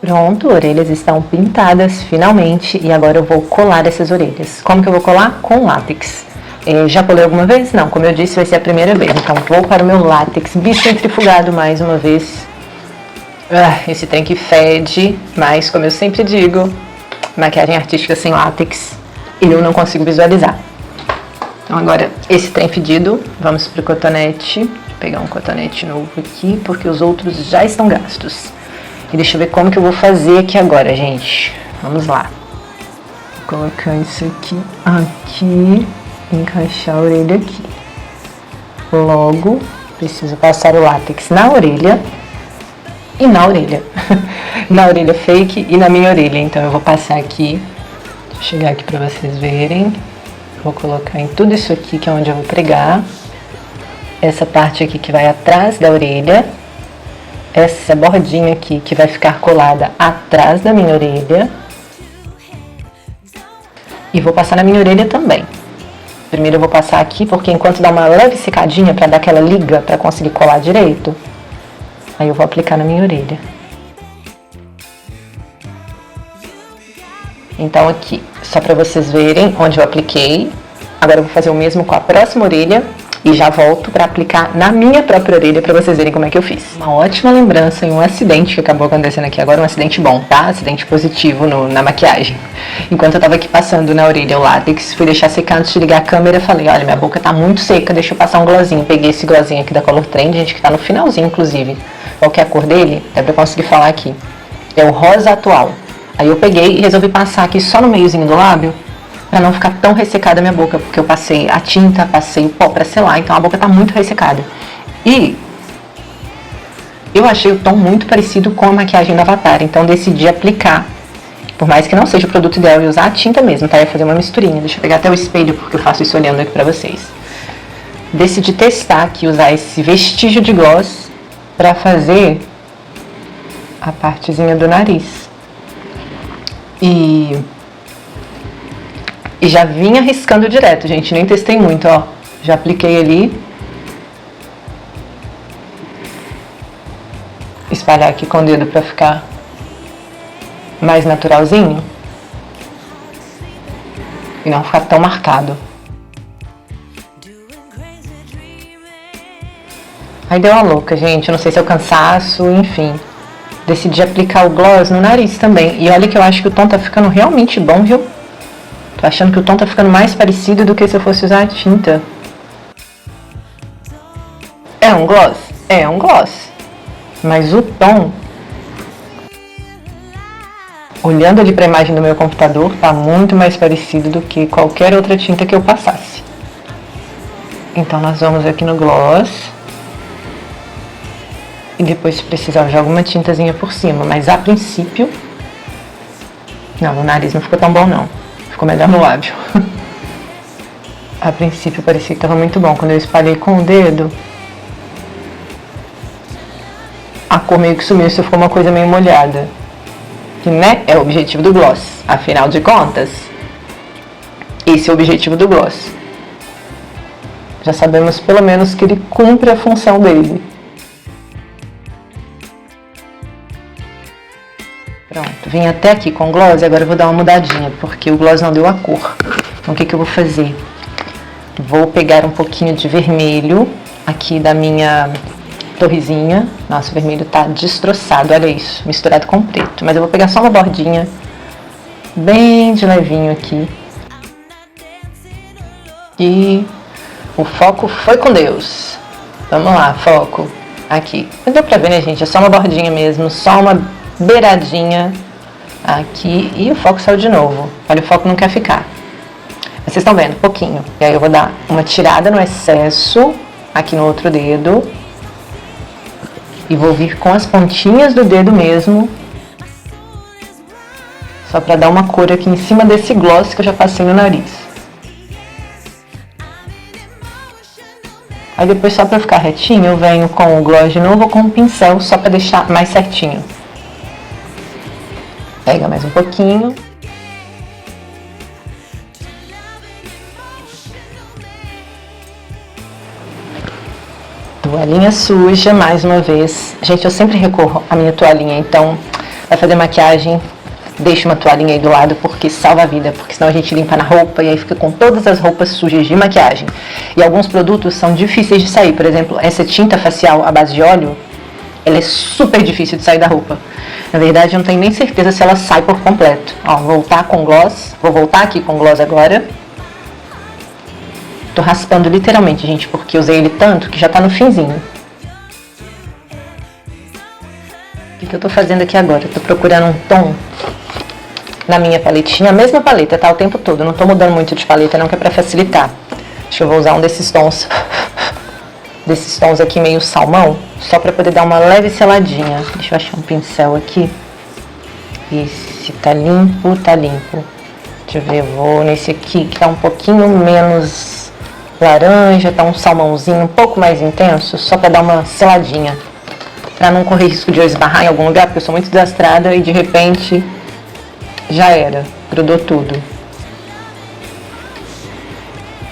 Pronto, orelhas estão pintadas finalmente e agora eu vou colar essas orelhas. Como que eu vou colar? Com látex. Já colei alguma vez? Não, como eu disse, vai ser a primeira vez. Então vou para o meu látex bicentrifugado mais uma vez. Esse trem que fede, mas como eu sempre digo, maquiagem artística sem látex eu não consigo visualizar. Então agora esse trem fedido, vamos pro cotonete. Vou pegar um cotonete novo aqui porque os outros já estão gastos. E deixa eu ver como que eu vou fazer aqui agora, gente. Vamos lá. Vou colocar isso aqui, encaixar a orelha aqui. Logo, preciso passar o látex na orelha e na orelha. Na orelha fake e na minha orelha. Então eu vou passar aqui. Deixa eu chegar aqui pra vocês verem. Vou colocar em tudo isso aqui, que é onde eu vou pregar. Essa parte aqui que vai atrás da orelha. Essa bordinha aqui que vai ficar colada atrás da minha orelha. E vou passar na minha orelha também. Primeiro eu vou passar aqui, porque enquanto dá uma leve secadinha para dar aquela liga para conseguir colar direito, aí eu vou aplicar na minha orelha. Então aqui, só para vocês verem onde eu apliquei. Agora eu vou fazer o mesmo com a próxima orelha. E já volto para aplicar na minha própria orelha para vocês verem como é que eu fiz. Uma ótima lembrança em um acidente que acabou acontecendo aqui agora, um acidente bom, tá? Acidente positivo na maquiagem. Enquanto eu tava aqui passando na orelha o látex, fui deixar secar antes de ligar a câmera, falei, olha, minha boca tá muito seca, deixa eu passar um glossinho. Peguei esse glossinho aqui da Color Trend, gente, que tá no finalzinho, inclusive. Qual que é a cor dele? Dá pra conseguir falar aqui. É o rosa atual. Aí eu peguei e resolvi passar aqui só no meiozinho do lábio, pra não ficar tão ressecada a minha boca, porque eu passei a tinta, passei o pó pra selar, então a boca tá muito ressecada. E eu achei o tom muito parecido com a maquiagem do Avatar, então decidi aplicar, por mais que não seja o produto ideal, e usar a tinta mesmo, tá? Eu ia fazer uma misturinha, deixa eu pegar até o espelho, porque eu faço isso olhando aqui pra vocês. Decidi testar aqui, usar esse vestígio de gloss pra fazer a partezinha do nariz. E já vim arriscando direto, gente, nem testei muito, ó. Já apliquei ali. Espalhar aqui com o dedo pra ficar mais naturalzinho. E não ficar tão marcado. Aí deu uma louca, gente, eu não sei se é o cansaço, enfim. Decidi aplicar o gloss no nariz também. E olha que eu acho que o tom tá ficando realmente bom, viu? Tô achando que o tom tá ficando mais parecido do que se eu fosse usar a tinta. É um gloss? É um gloss. Mas o tom, olhando ali pra imagem do meu computador, tá muito mais parecido do que qualquer outra tinta que eu passasse. Então nós vamos aqui no gloss. E depois, se precisar, jogar alguma tintazinha por cima. Mas a princípio... Não, no nariz não ficou tão bom, não. Ficou melhor no lábio. A princípio parecia que tava muito bom. Quando eu espalhei com o dedo, a cor meio que sumiu, isso ficou uma coisa meio molhada. Que, né, é o objetivo do gloss, afinal de contas. Esse é o objetivo do gloss. Já sabemos pelo menos que ele cumpre a função dele. Pronto, vim até aqui com o gloss e agora eu vou dar uma mudadinha, porque o gloss não deu a cor. Então o que eu vou fazer? Vou pegar um pouquinho de vermelho aqui da minha torrezinha. Nossa, o vermelho tá destroçado, olha isso, misturado com preto. Mas eu vou pegar só uma bordinha bem de levinho aqui. E o foco foi com Deus. Vamos lá, foco. Aqui. Não deu pra ver, né, gente? É só uma bordinha mesmo, só uma beiradinha aqui. E o foco saiu de novo. Olha, o foco não quer ficar. Vocês estão vendo, pouquinho. E aí eu vou dar uma tirada no excesso aqui no outro dedo. E vou vir com as pontinhas do dedo mesmo. Só pra dar uma cor aqui em cima desse gloss que eu já passei no nariz. Aí depois, só pra ficar retinho, eu venho com o gloss de novo ou com o pincel, só pra deixar mais certinho. Pega mais um pouquinho. Toalhinha suja, mais uma vez. Gente, eu sempre recorro à minha toalhinha, então vai fazer maquiagem, deixa uma toalhinha aí do lado, porque salva a vida, porque senão a gente limpa na roupa e aí fica com todas as roupas sujas de maquiagem. E alguns produtos são difíceis de sair, por exemplo, essa tinta facial à base de óleo, ela é super difícil de sair da roupa. Na verdade, eu não tenho nem certeza se ela sai por completo. Ó, vou voltar com gloss, vou voltar aqui com gloss agora. Tô raspando literalmente, gente, porque eu usei ele tanto que já tá no finzinho. O que eu tô fazendo aqui agora? Eu tô procurando um tom na minha paletinha, a mesma paleta, tá? O tempo todo, eu não tô mudando muito de paleta não, que é pra facilitar. Acho que eu vou usar um desses tons, aqui meio salmão, só pra poder dar uma leve seladinha. Deixa eu achar um pincel aqui. Esse tá limpo, tá limpo. Deixa eu ver, eu vou nesse aqui que tá um pouquinho menos laranja, tá um salmãozinho um pouco mais intenso, só pra dar uma seladinha. Pra não correr risco de eu esbarrar em algum lugar, porque eu sou muito desastrada e de repente já era, grudou tudo.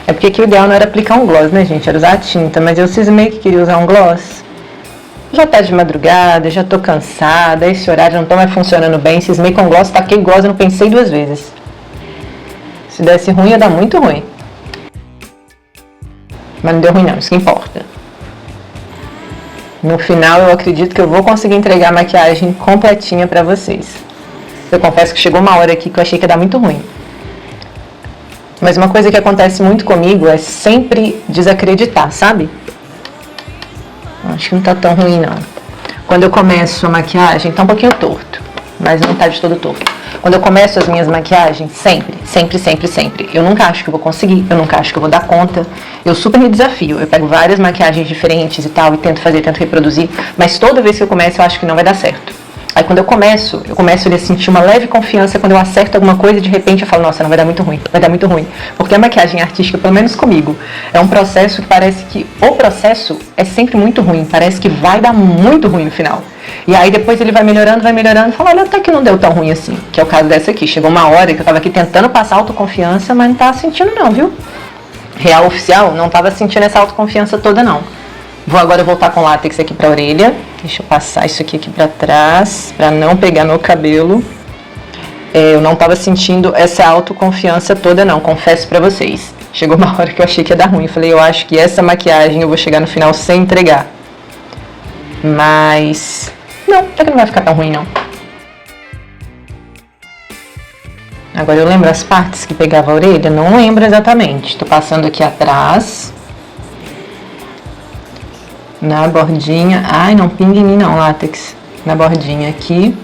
É porque aqui o ideal não era aplicar um gloss, né, gente? Era usar a tinta, mas eu cismei que queria usar um gloss. Já tá de madrugada, já tô cansada, esse horário não tá mais funcionando bem, cismei com gloss, taquei gloss, eu não pensei duas vezes. Se desse ruim, ia dar muito ruim. Mas não deu ruim não, isso que importa. No final, eu acredito que eu vou conseguir entregar a maquiagem completinha pra vocês. Eu confesso que chegou uma hora aqui que eu achei que ia dar muito ruim. Mas uma coisa que acontece muito comigo é sempre desacreditar, sabe? Acho que não tá tão ruim, não. Quando eu começo a maquiagem, tá um pouquinho torto, mas não tá de todo torto. Quando eu começo as minhas maquiagens, sempre, eu nunca acho que eu vou conseguir, eu nunca acho que eu vou dar conta. Eu super me desafio, eu pego várias maquiagens diferentes e tal, e tento reproduzir, mas toda vez que eu começo, eu acho que não vai dar certo. Aí quando eu começo a sentir uma leve confiança quando eu acerto alguma coisa e de repente eu falo, nossa, não vai dar muito ruim, vai dar muito ruim. Porque a maquiagem artística, pelo menos comigo, é um processo que parece que o processo é sempre muito ruim, parece que vai dar muito ruim no final. E aí depois ele vai melhorando, e fala, olha, até que não deu tão ruim assim, que é o caso dessa aqui. Chegou uma hora que eu tava aqui tentando passar autoconfiança, mas não tava sentindo não, viu? Real oficial, não tava sentindo essa autoconfiança toda não. Vou agora voltar com látex aqui pra orelha. Deixa eu passar isso aqui pra trás, pra não pegar no cabelo. Eu não tava sentindo essa autoconfiança toda não, confesso pra vocês. Chegou uma hora que eu achei que ia dar ruim. Eu falei, eu acho que essa maquiagem eu vou chegar no final sem entregar. Mas não, até que não vai ficar tão ruim não. Agora eu lembro as partes que pegava a orelha, não lembro exatamente. Tô passando aqui atrás. Na bordinha, ai, não pingue em mim não, látex. Na bordinha aqui.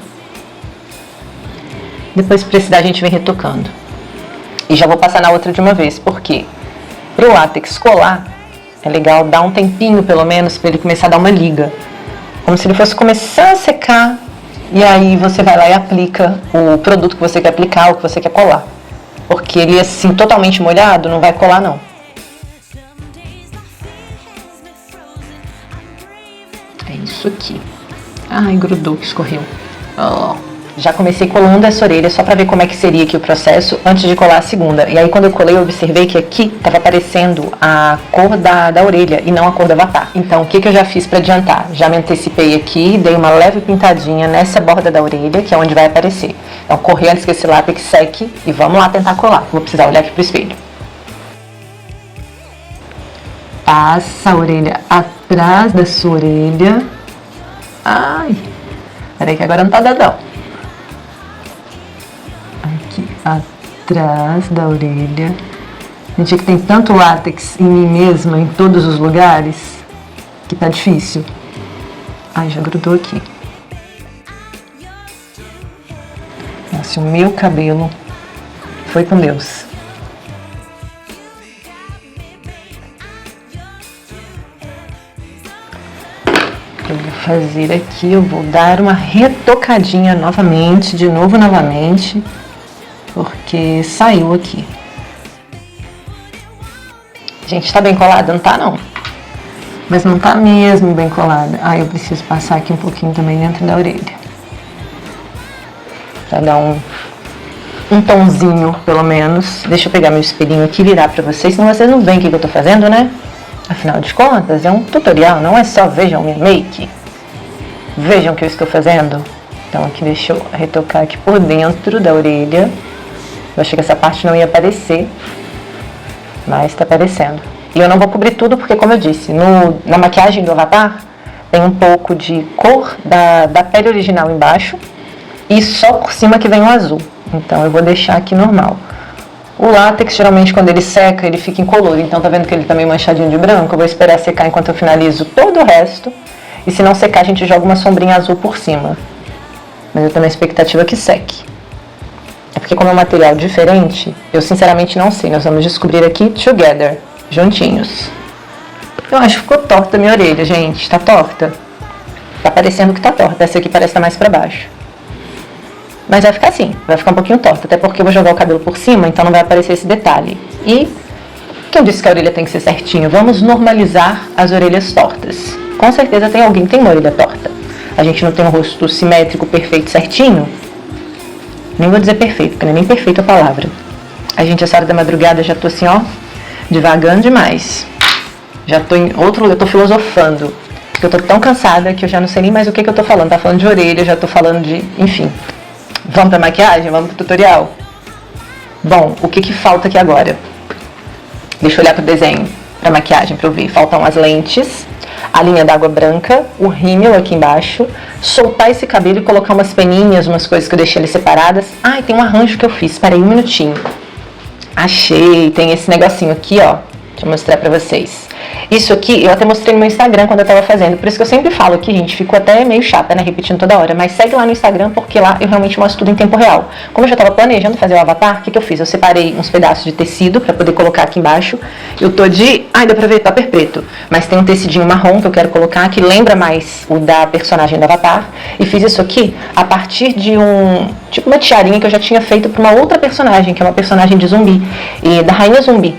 Depois, se precisar, a gente vem retocando. E já vou passar na outra de uma vez, porque pro látex colar, é legal dar um tempinho, pelo menos, para ele começar a dar uma liga. Como se ele fosse começar a secar, e aí você vai lá e aplica o produto que você quer aplicar, o que você quer colar. Porque ele, assim, totalmente molhado, não vai colar, não. É isso aqui. Ai, grudou, escorreu. Oh. Já comecei colando essa orelha só pra ver como é que seria aqui o processo antes de colar a segunda. E aí quando eu colei eu observei que aqui tava aparecendo a cor da orelha e não a cor do avatar. Então o que eu já fiz pra adiantar? Já me antecipei aqui, dei uma leve pintadinha nessa borda da orelha, que é onde vai aparecer. Então correr antes que esse lápis seque e vamos lá tentar colar. Vou precisar olhar aqui pro espelho. Passa a orelha atrás da sua orelha. Ai, peraí que agora não tá dando não. Aqui atrás da orelha. Gente, que tem tanto látex em mim mesma, em todos os lugares, que tá difícil. Ai, já grudou aqui. Nossa, o meu cabelo foi com Deus. Eu vou fazer aqui, eu vou dar uma retocadinha novamente, novamente, porque saiu aqui. Gente, tá bem colada? Não tá, não. Mas não tá mesmo bem colada. Ah, eu preciso passar aqui um pouquinho também dentro da orelha. Pra dar um tonzinho, pelo menos. Deixa eu pegar meu espelhinho aqui e virar pra vocês, senão vocês não veem o que eu tô fazendo, né? Afinal de contas, é um tutorial, não é só vejam minha make. Vejam o que eu estou fazendo. Então aqui deixa eu retocar aqui por dentro da orelha. Eu achei que essa parte não ia aparecer, mas tá aparecendo. E eu não vou cobrir tudo porque, como eu disse, na maquiagem do avatar tem um pouco de cor da pele original embaixo e só por cima que vem o azul. Então eu vou deixar aqui normal. O látex, geralmente, quando ele seca, ele fica incolor. Então, tá vendo que ele tá meio manchadinho de branco? Eu vou esperar secar enquanto eu finalizo todo o resto. E se não secar, a gente joga uma sombrinha azul por cima. Mas eu tô na expectativa que seque. É porque como é um material diferente, eu sinceramente não sei. Nós vamos descobrir aqui together, juntinhos. Eu acho que ficou torta a minha orelha, gente. Tá torta? Tá parecendo que tá torta. Essa aqui parece estar mais pra baixo. Mas vai ficar assim, vai ficar um pouquinho torta, até porque eu vou jogar o cabelo por cima, então não vai aparecer esse detalhe. E quem disse que a orelha tem que ser certinho? Vamos normalizar as orelhas tortas. Com certeza tem alguém que tem uma orelha torta. A gente não tem um rosto simétrico, perfeito, certinho. Nem vou dizer perfeito, porque não é nem perfeita a palavra. A gente, essa hora da madrugada, já tô assim, ó, devagando demais. Já tô em outro, eu tô filosofando. Eu tô tão cansada que eu já não sei nem mais o que eu tô falando. Tá falando de orelha, já tô falando de, enfim. Vamos pra maquiagem? Vamos pro tutorial? Bom, o que falta aqui agora? Deixa eu olhar pro desenho, pra maquiagem, pra eu ver. Faltam as lentes, a linha d'água branca, o rímel aqui embaixo, soltar esse cabelo e colocar umas peninhas, umas coisas que eu deixei ali separadas. Ah, e tem um arranjo que eu fiz, espera aí um minutinho. Achei, tem esse negocinho aqui, ó. Deixa eu mostrar pra vocês. Isso aqui, eu até mostrei no meu Instagram quando eu tava fazendo. Por isso que eu sempre falo aqui, gente, ficou até meio chata, né, repetindo toda hora. Mas segue lá no Instagram, porque lá eu realmente mostro tudo em tempo real. Como eu já tava planejando fazer o avatar, o que eu fiz? Eu separei uns pedaços de tecido pra poder colocar aqui embaixo. Eu tô de... Ai, dá pra ver, topper preto. Mas tem um tecidinho marrom que eu quero colocar, que lembra mais o da personagem do avatar. E fiz isso aqui a partir de tipo uma tiarinha que eu já tinha feito pra uma outra personagem, que é uma personagem de zumbi. E da Rainha Zumbi,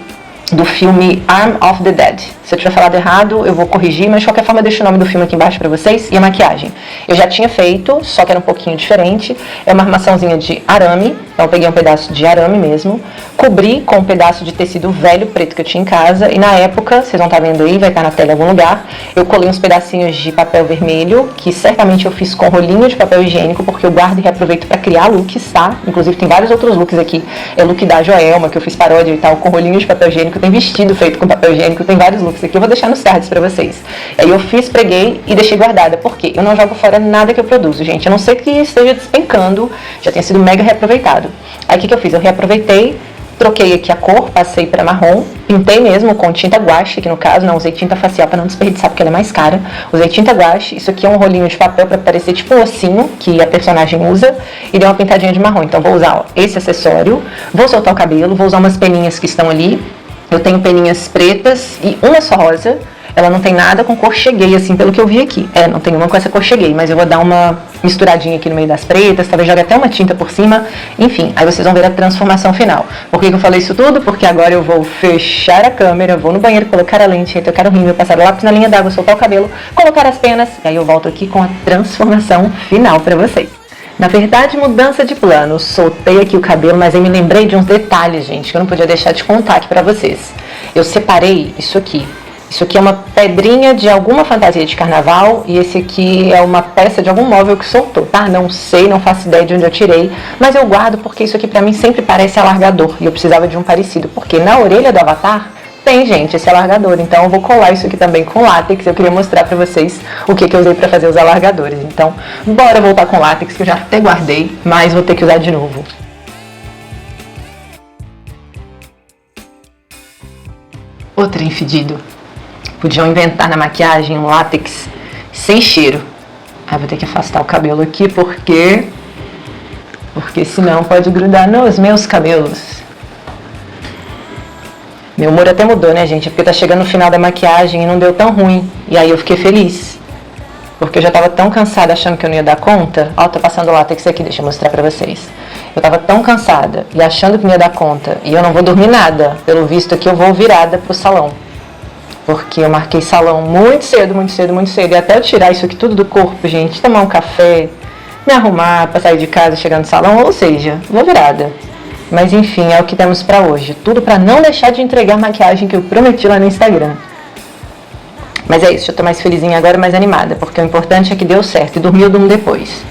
do filme Arm of the Dead. Se eu tiver falado errado, eu vou corrigir, mas de qualquer forma eu deixo o nome do filme aqui embaixo pra vocês. E a maquiagem. Eu já tinha feito, só que era um pouquinho diferente. É uma armaçãozinha de arame, então eu peguei um pedaço de arame mesmo, cobri com um pedaço de tecido velho preto que eu tinha em casa, e na época, vocês vão estar vendo aí, vai estar na tela em algum lugar, eu colei uns pedacinhos de papel vermelho, que certamente eu fiz com rolinho de papel higiênico, porque eu guardo e reaproveito pra criar looks, tá? Inclusive tem vários outros looks aqui. É o look da Joelma, que eu fiz paródia e tal, com rolinho de papel higiênico. Tem vestido feito com papel higiênico, tem vários looks aqui, eu vou deixar nos cards pra vocês. Aí eu fiz, preguei e deixei guardada. Por quê? Eu não jogo fora nada que eu produzo, gente. A não ser que esteja despencando, já tenha sido mega reaproveitado. Aí o que eu fiz? Eu reaproveitei, troquei aqui a cor, passei para marrom, pintei mesmo com tinta guache, que no caso não usei tinta facial para não desperdiçar porque ela é mais cara. Usei tinta guache, isso aqui é um rolinho de papel para parecer tipo um ossinho que a personagem usa, e dei uma pintadinha de marrom. Então vou usar, ó, esse acessório, vou soltar o cabelo, vou usar umas peninhas que estão ali. Eu tenho peninhas pretas e uma só rosa. Ela não tem nada com cor cheguei, assim, pelo que eu vi aqui. Não tem uma com essa cor cheguei, mas eu vou dar uma misturadinha aqui no meio das pretas, talvez jogue até uma tinta por cima. Enfim, aí vocês vão ver a transformação final. Por que eu falei isso tudo? Porque agora eu vou fechar a câmera, vou no banheiro, colocar a lente, retocar o rímel, passar o lápis na linha d'água, soltar o cabelo, colocar as penas, e aí eu volto aqui com a transformação final pra vocês. Na verdade, mudança de plano. Soltei aqui o cabelo, mas eu me lembrei de uns detalhes, gente, que eu não podia deixar de contar aqui pra vocês. Eu separei isso aqui. Isso aqui é uma pedrinha de alguma fantasia de carnaval e esse aqui é uma peça de algum móvel que soltou, tá? Não sei, não faço ideia de onde eu tirei, mas eu guardo porque isso aqui pra mim sempre parece alargador e eu precisava de um parecido, porque na orelha do Avatar tem, gente, esse alargador, então eu vou colar isso aqui também com látex. Eu queria mostrar pra vocês o que eu usei pra fazer os alargadores. Então, bora voltar com látex, que eu já até guardei, mas vou ter que usar de novo. O trem fedido. Podiam inventar na maquiagem um látex sem cheiro. Aí vou ter que afastar o cabelo aqui porque senão pode grudar nos meus cabelos. Meu humor até mudou, né, gente? Porque tá chegando no final da maquiagem e não deu tão ruim. E aí eu fiquei feliz. Porque eu já tava tão cansada achando que eu não ia dar conta. Ó, tô passando látex aqui, deixa eu mostrar pra vocês. Eu tava tão cansada e achando que não ia dar conta. E eu não vou dormir nada. Pelo visto que eu vou virada pro salão. Porque eu marquei salão muito cedo, muito cedo, muito cedo. E até eu tirar isso aqui tudo do corpo, gente, tomar um café, me arrumar pra sair de casa e chegar no salão. Ou seja, vou virada. Mas enfim, é o que temos pra hoje. Tudo pra não deixar de entregar a maquiagem que eu prometi lá no Instagram. Mas é isso, eu tô mais felizinha agora, mais animada. Porque o importante é que deu certo. E dormir eu durmo depois.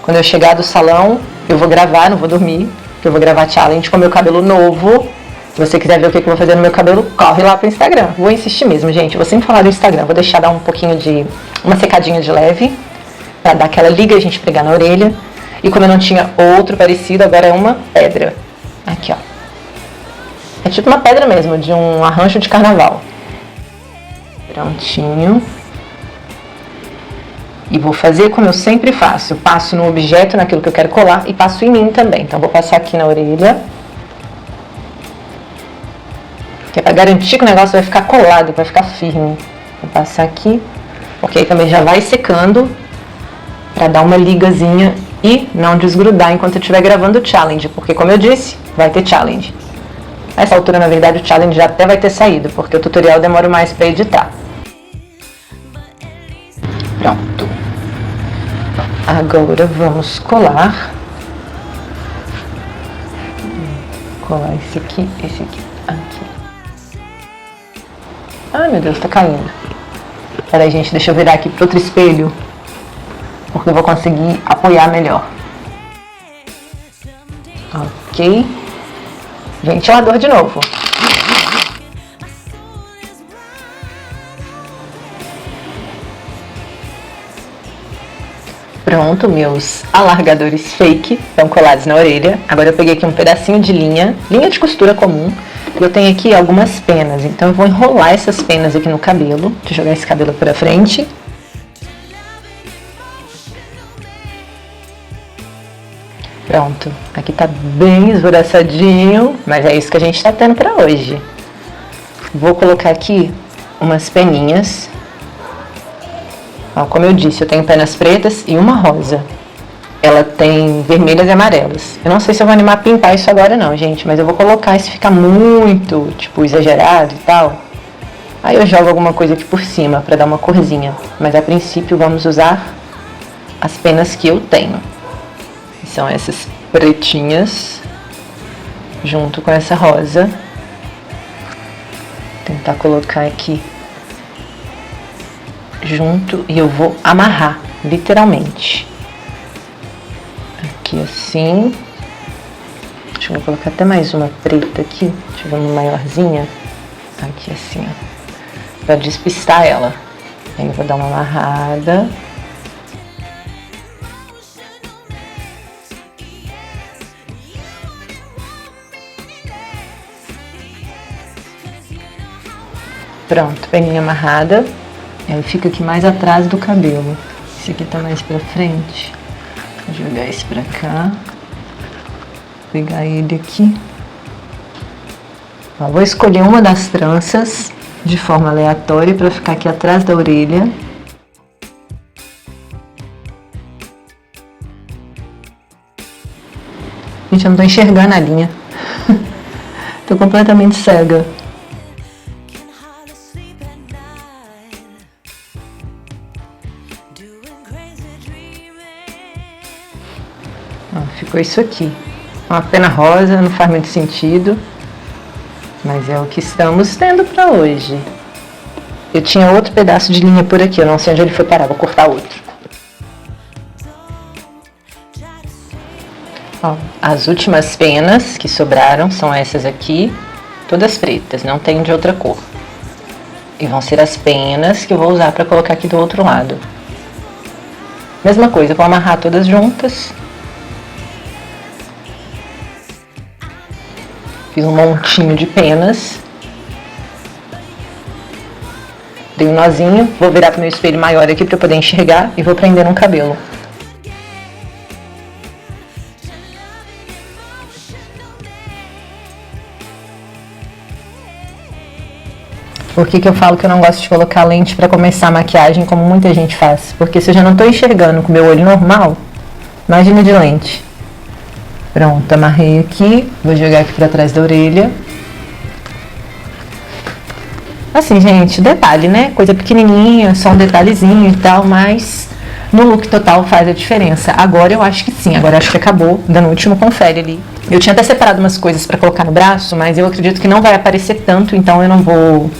Quando eu chegar do salão, eu vou gravar, não vou dormir. Porque eu vou gravar challenge com meu cabelo novo. Se você quiser ver o que eu vou fazer no meu cabelo, corre lá pro Instagram. Vou insistir mesmo, gente. Eu vou sempre falar do Instagram. Vou deixar dar um pouquinho de... uma secadinha de leve. Pra dar aquela liga e a gente pegar na orelha. E como eu não tinha outro parecido, agora é uma pedra. Aqui, ó. É tipo uma pedra mesmo, de um arranjo de carnaval. Prontinho. E vou fazer como eu sempre faço. Eu passo no objeto, naquilo que eu quero colar, e passo em mim também. Então vou passar aqui na orelha. Que é pra garantir que o negócio vai ficar colado, vai ficar firme. Vou passar aqui. Porque aí também já vai secando. Pra dar uma ligazinha e não desgrudar enquanto eu estiver gravando o challenge, porque como eu disse, vai ter challenge. Nessa altura, na verdade, o challenge já até vai ter saído, porque o tutorial demora mais para editar. Pronto. Agora vamos colar. Colar esse aqui, aqui. Ai, meu Deus, tá caindo. Peraí, gente, deixa eu virar aqui pro outro espelho. Porque eu vou conseguir apoiar melhor. Ok. Ventilador de novo. Pronto, meus alargadores fake estão colados na orelha. Agora eu peguei aqui um pedacinho de linha de costura comum. E eu tenho aqui algumas penas, então eu vou enrolar essas penas aqui no cabelo. Deixa eu jogar esse cabelo pra frente. Pronto, aqui tá bem esvoraçadinho, mas é isso que a gente tá tendo pra hoje. Vou colocar aqui umas peninhas. Ó, como eu disse, eu tenho penas pretas e uma rosa. Ela tem vermelhas e amarelas. Eu não sei se eu vou animar a pintar isso agora não, gente, mas eu vou colocar, se ficar muito, tipo, exagerado e tal. Aí eu jogo alguma coisa aqui por cima pra dar uma corzinha. Mas a princípio vamos usar as penas que eu tenho. São essas pretinhas, junto com essa rosa. Vou tentar colocar aqui junto e eu vou amarrar, literalmente. Aqui assim. Deixa eu colocar até mais uma preta aqui, deixa eu ver uma maiorzinha. Aqui assim, ó, pra despistar ela. Aí eu vou dar uma amarrada. Pronto, peninha amarrada. Aí fica aqui mais atrás do cabelo. Esse aqui tá mais pra frente. Vou jogar esse pra cá. Pegar ele aqui. Ó, vou escolher uma das tranças de forma aleatória pra ficar aqui atrás da orelha. Gente, eu não tô enxergando a linha. Tô completamente cega. Ó, ficou isso aqui. Uma pena rosa, não faz muito sentido. Mas é o que estamos tendo pra hoje. Eu tinha outro pedaço de linha por aqui, eu não sei onde ele foi parar, vou cortar outro. Ó, as últimas penas que sobraram são essas aqui, todas pretas, não tem de outra cor. E vão ser as penas que eu vou usar para colocar aqui do outro lado. Mesma coisa, vou amarrar todas juntas. Fiz um montinho de penas. Dei um nozinho, vou virar para o meu espelho maior aqui para eu poder enxergar e vou prender no cabelo. Por que eu falo que eu não gosto de colocar lente para começar a maquiagem como muita gente faz? Porque se eu já não estou enxergando com o meu olho normal, imagina de lente. Pronto, amarrei aqui, vou jogar aqui para trás da orelha. Assim, gente, detalhe, né? Coisa pequenininha, só um detalhezinho e tal, mas no look total faz a diferença. Agora eu acho que sim, agora eu acho que acabou, dando o último confere ali. Eu tinha até separado umas coisas para colocar no braço, mas eu acredito que não vai aparecer tanto, então eu não vou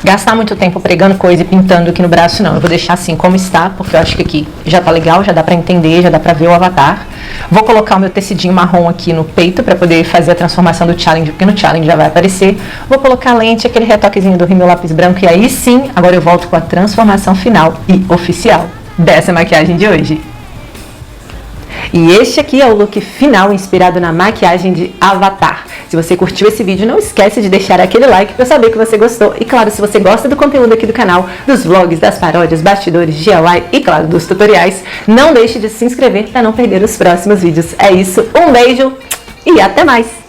gastar muito tempo pregando coisa e pintando aqui no braço, não. Eu vou deixar assim como está, porque eu acho que aqui já tá legal, já dá pra entender, já dá pra ver o avatar. Vou colocar o meu tecidinho marrom aqui no peito pra poder fazer a transformação do challenge, porque no challenge já vai aparecer. Vou colocar a lente, aquele retoquezinho do rímel lápis branco, e aí sim, agora eu volto com a transformação final e oficial dessa maquiagem de hoje. E este aqui é o look final inspirado na maquiagem de Avatar. Se você curtiu esse vídeo, não esquece de deixar aquele like para eu saber que você gostou. E claro, se você gosta do conteúdo aqui do canal, dos vlogs, das paródias, bastidores, DIY e claro, dos tutoriais, não deixe de se inscrever para não perder os próximos vídeos. É isso, um beijo e até mais!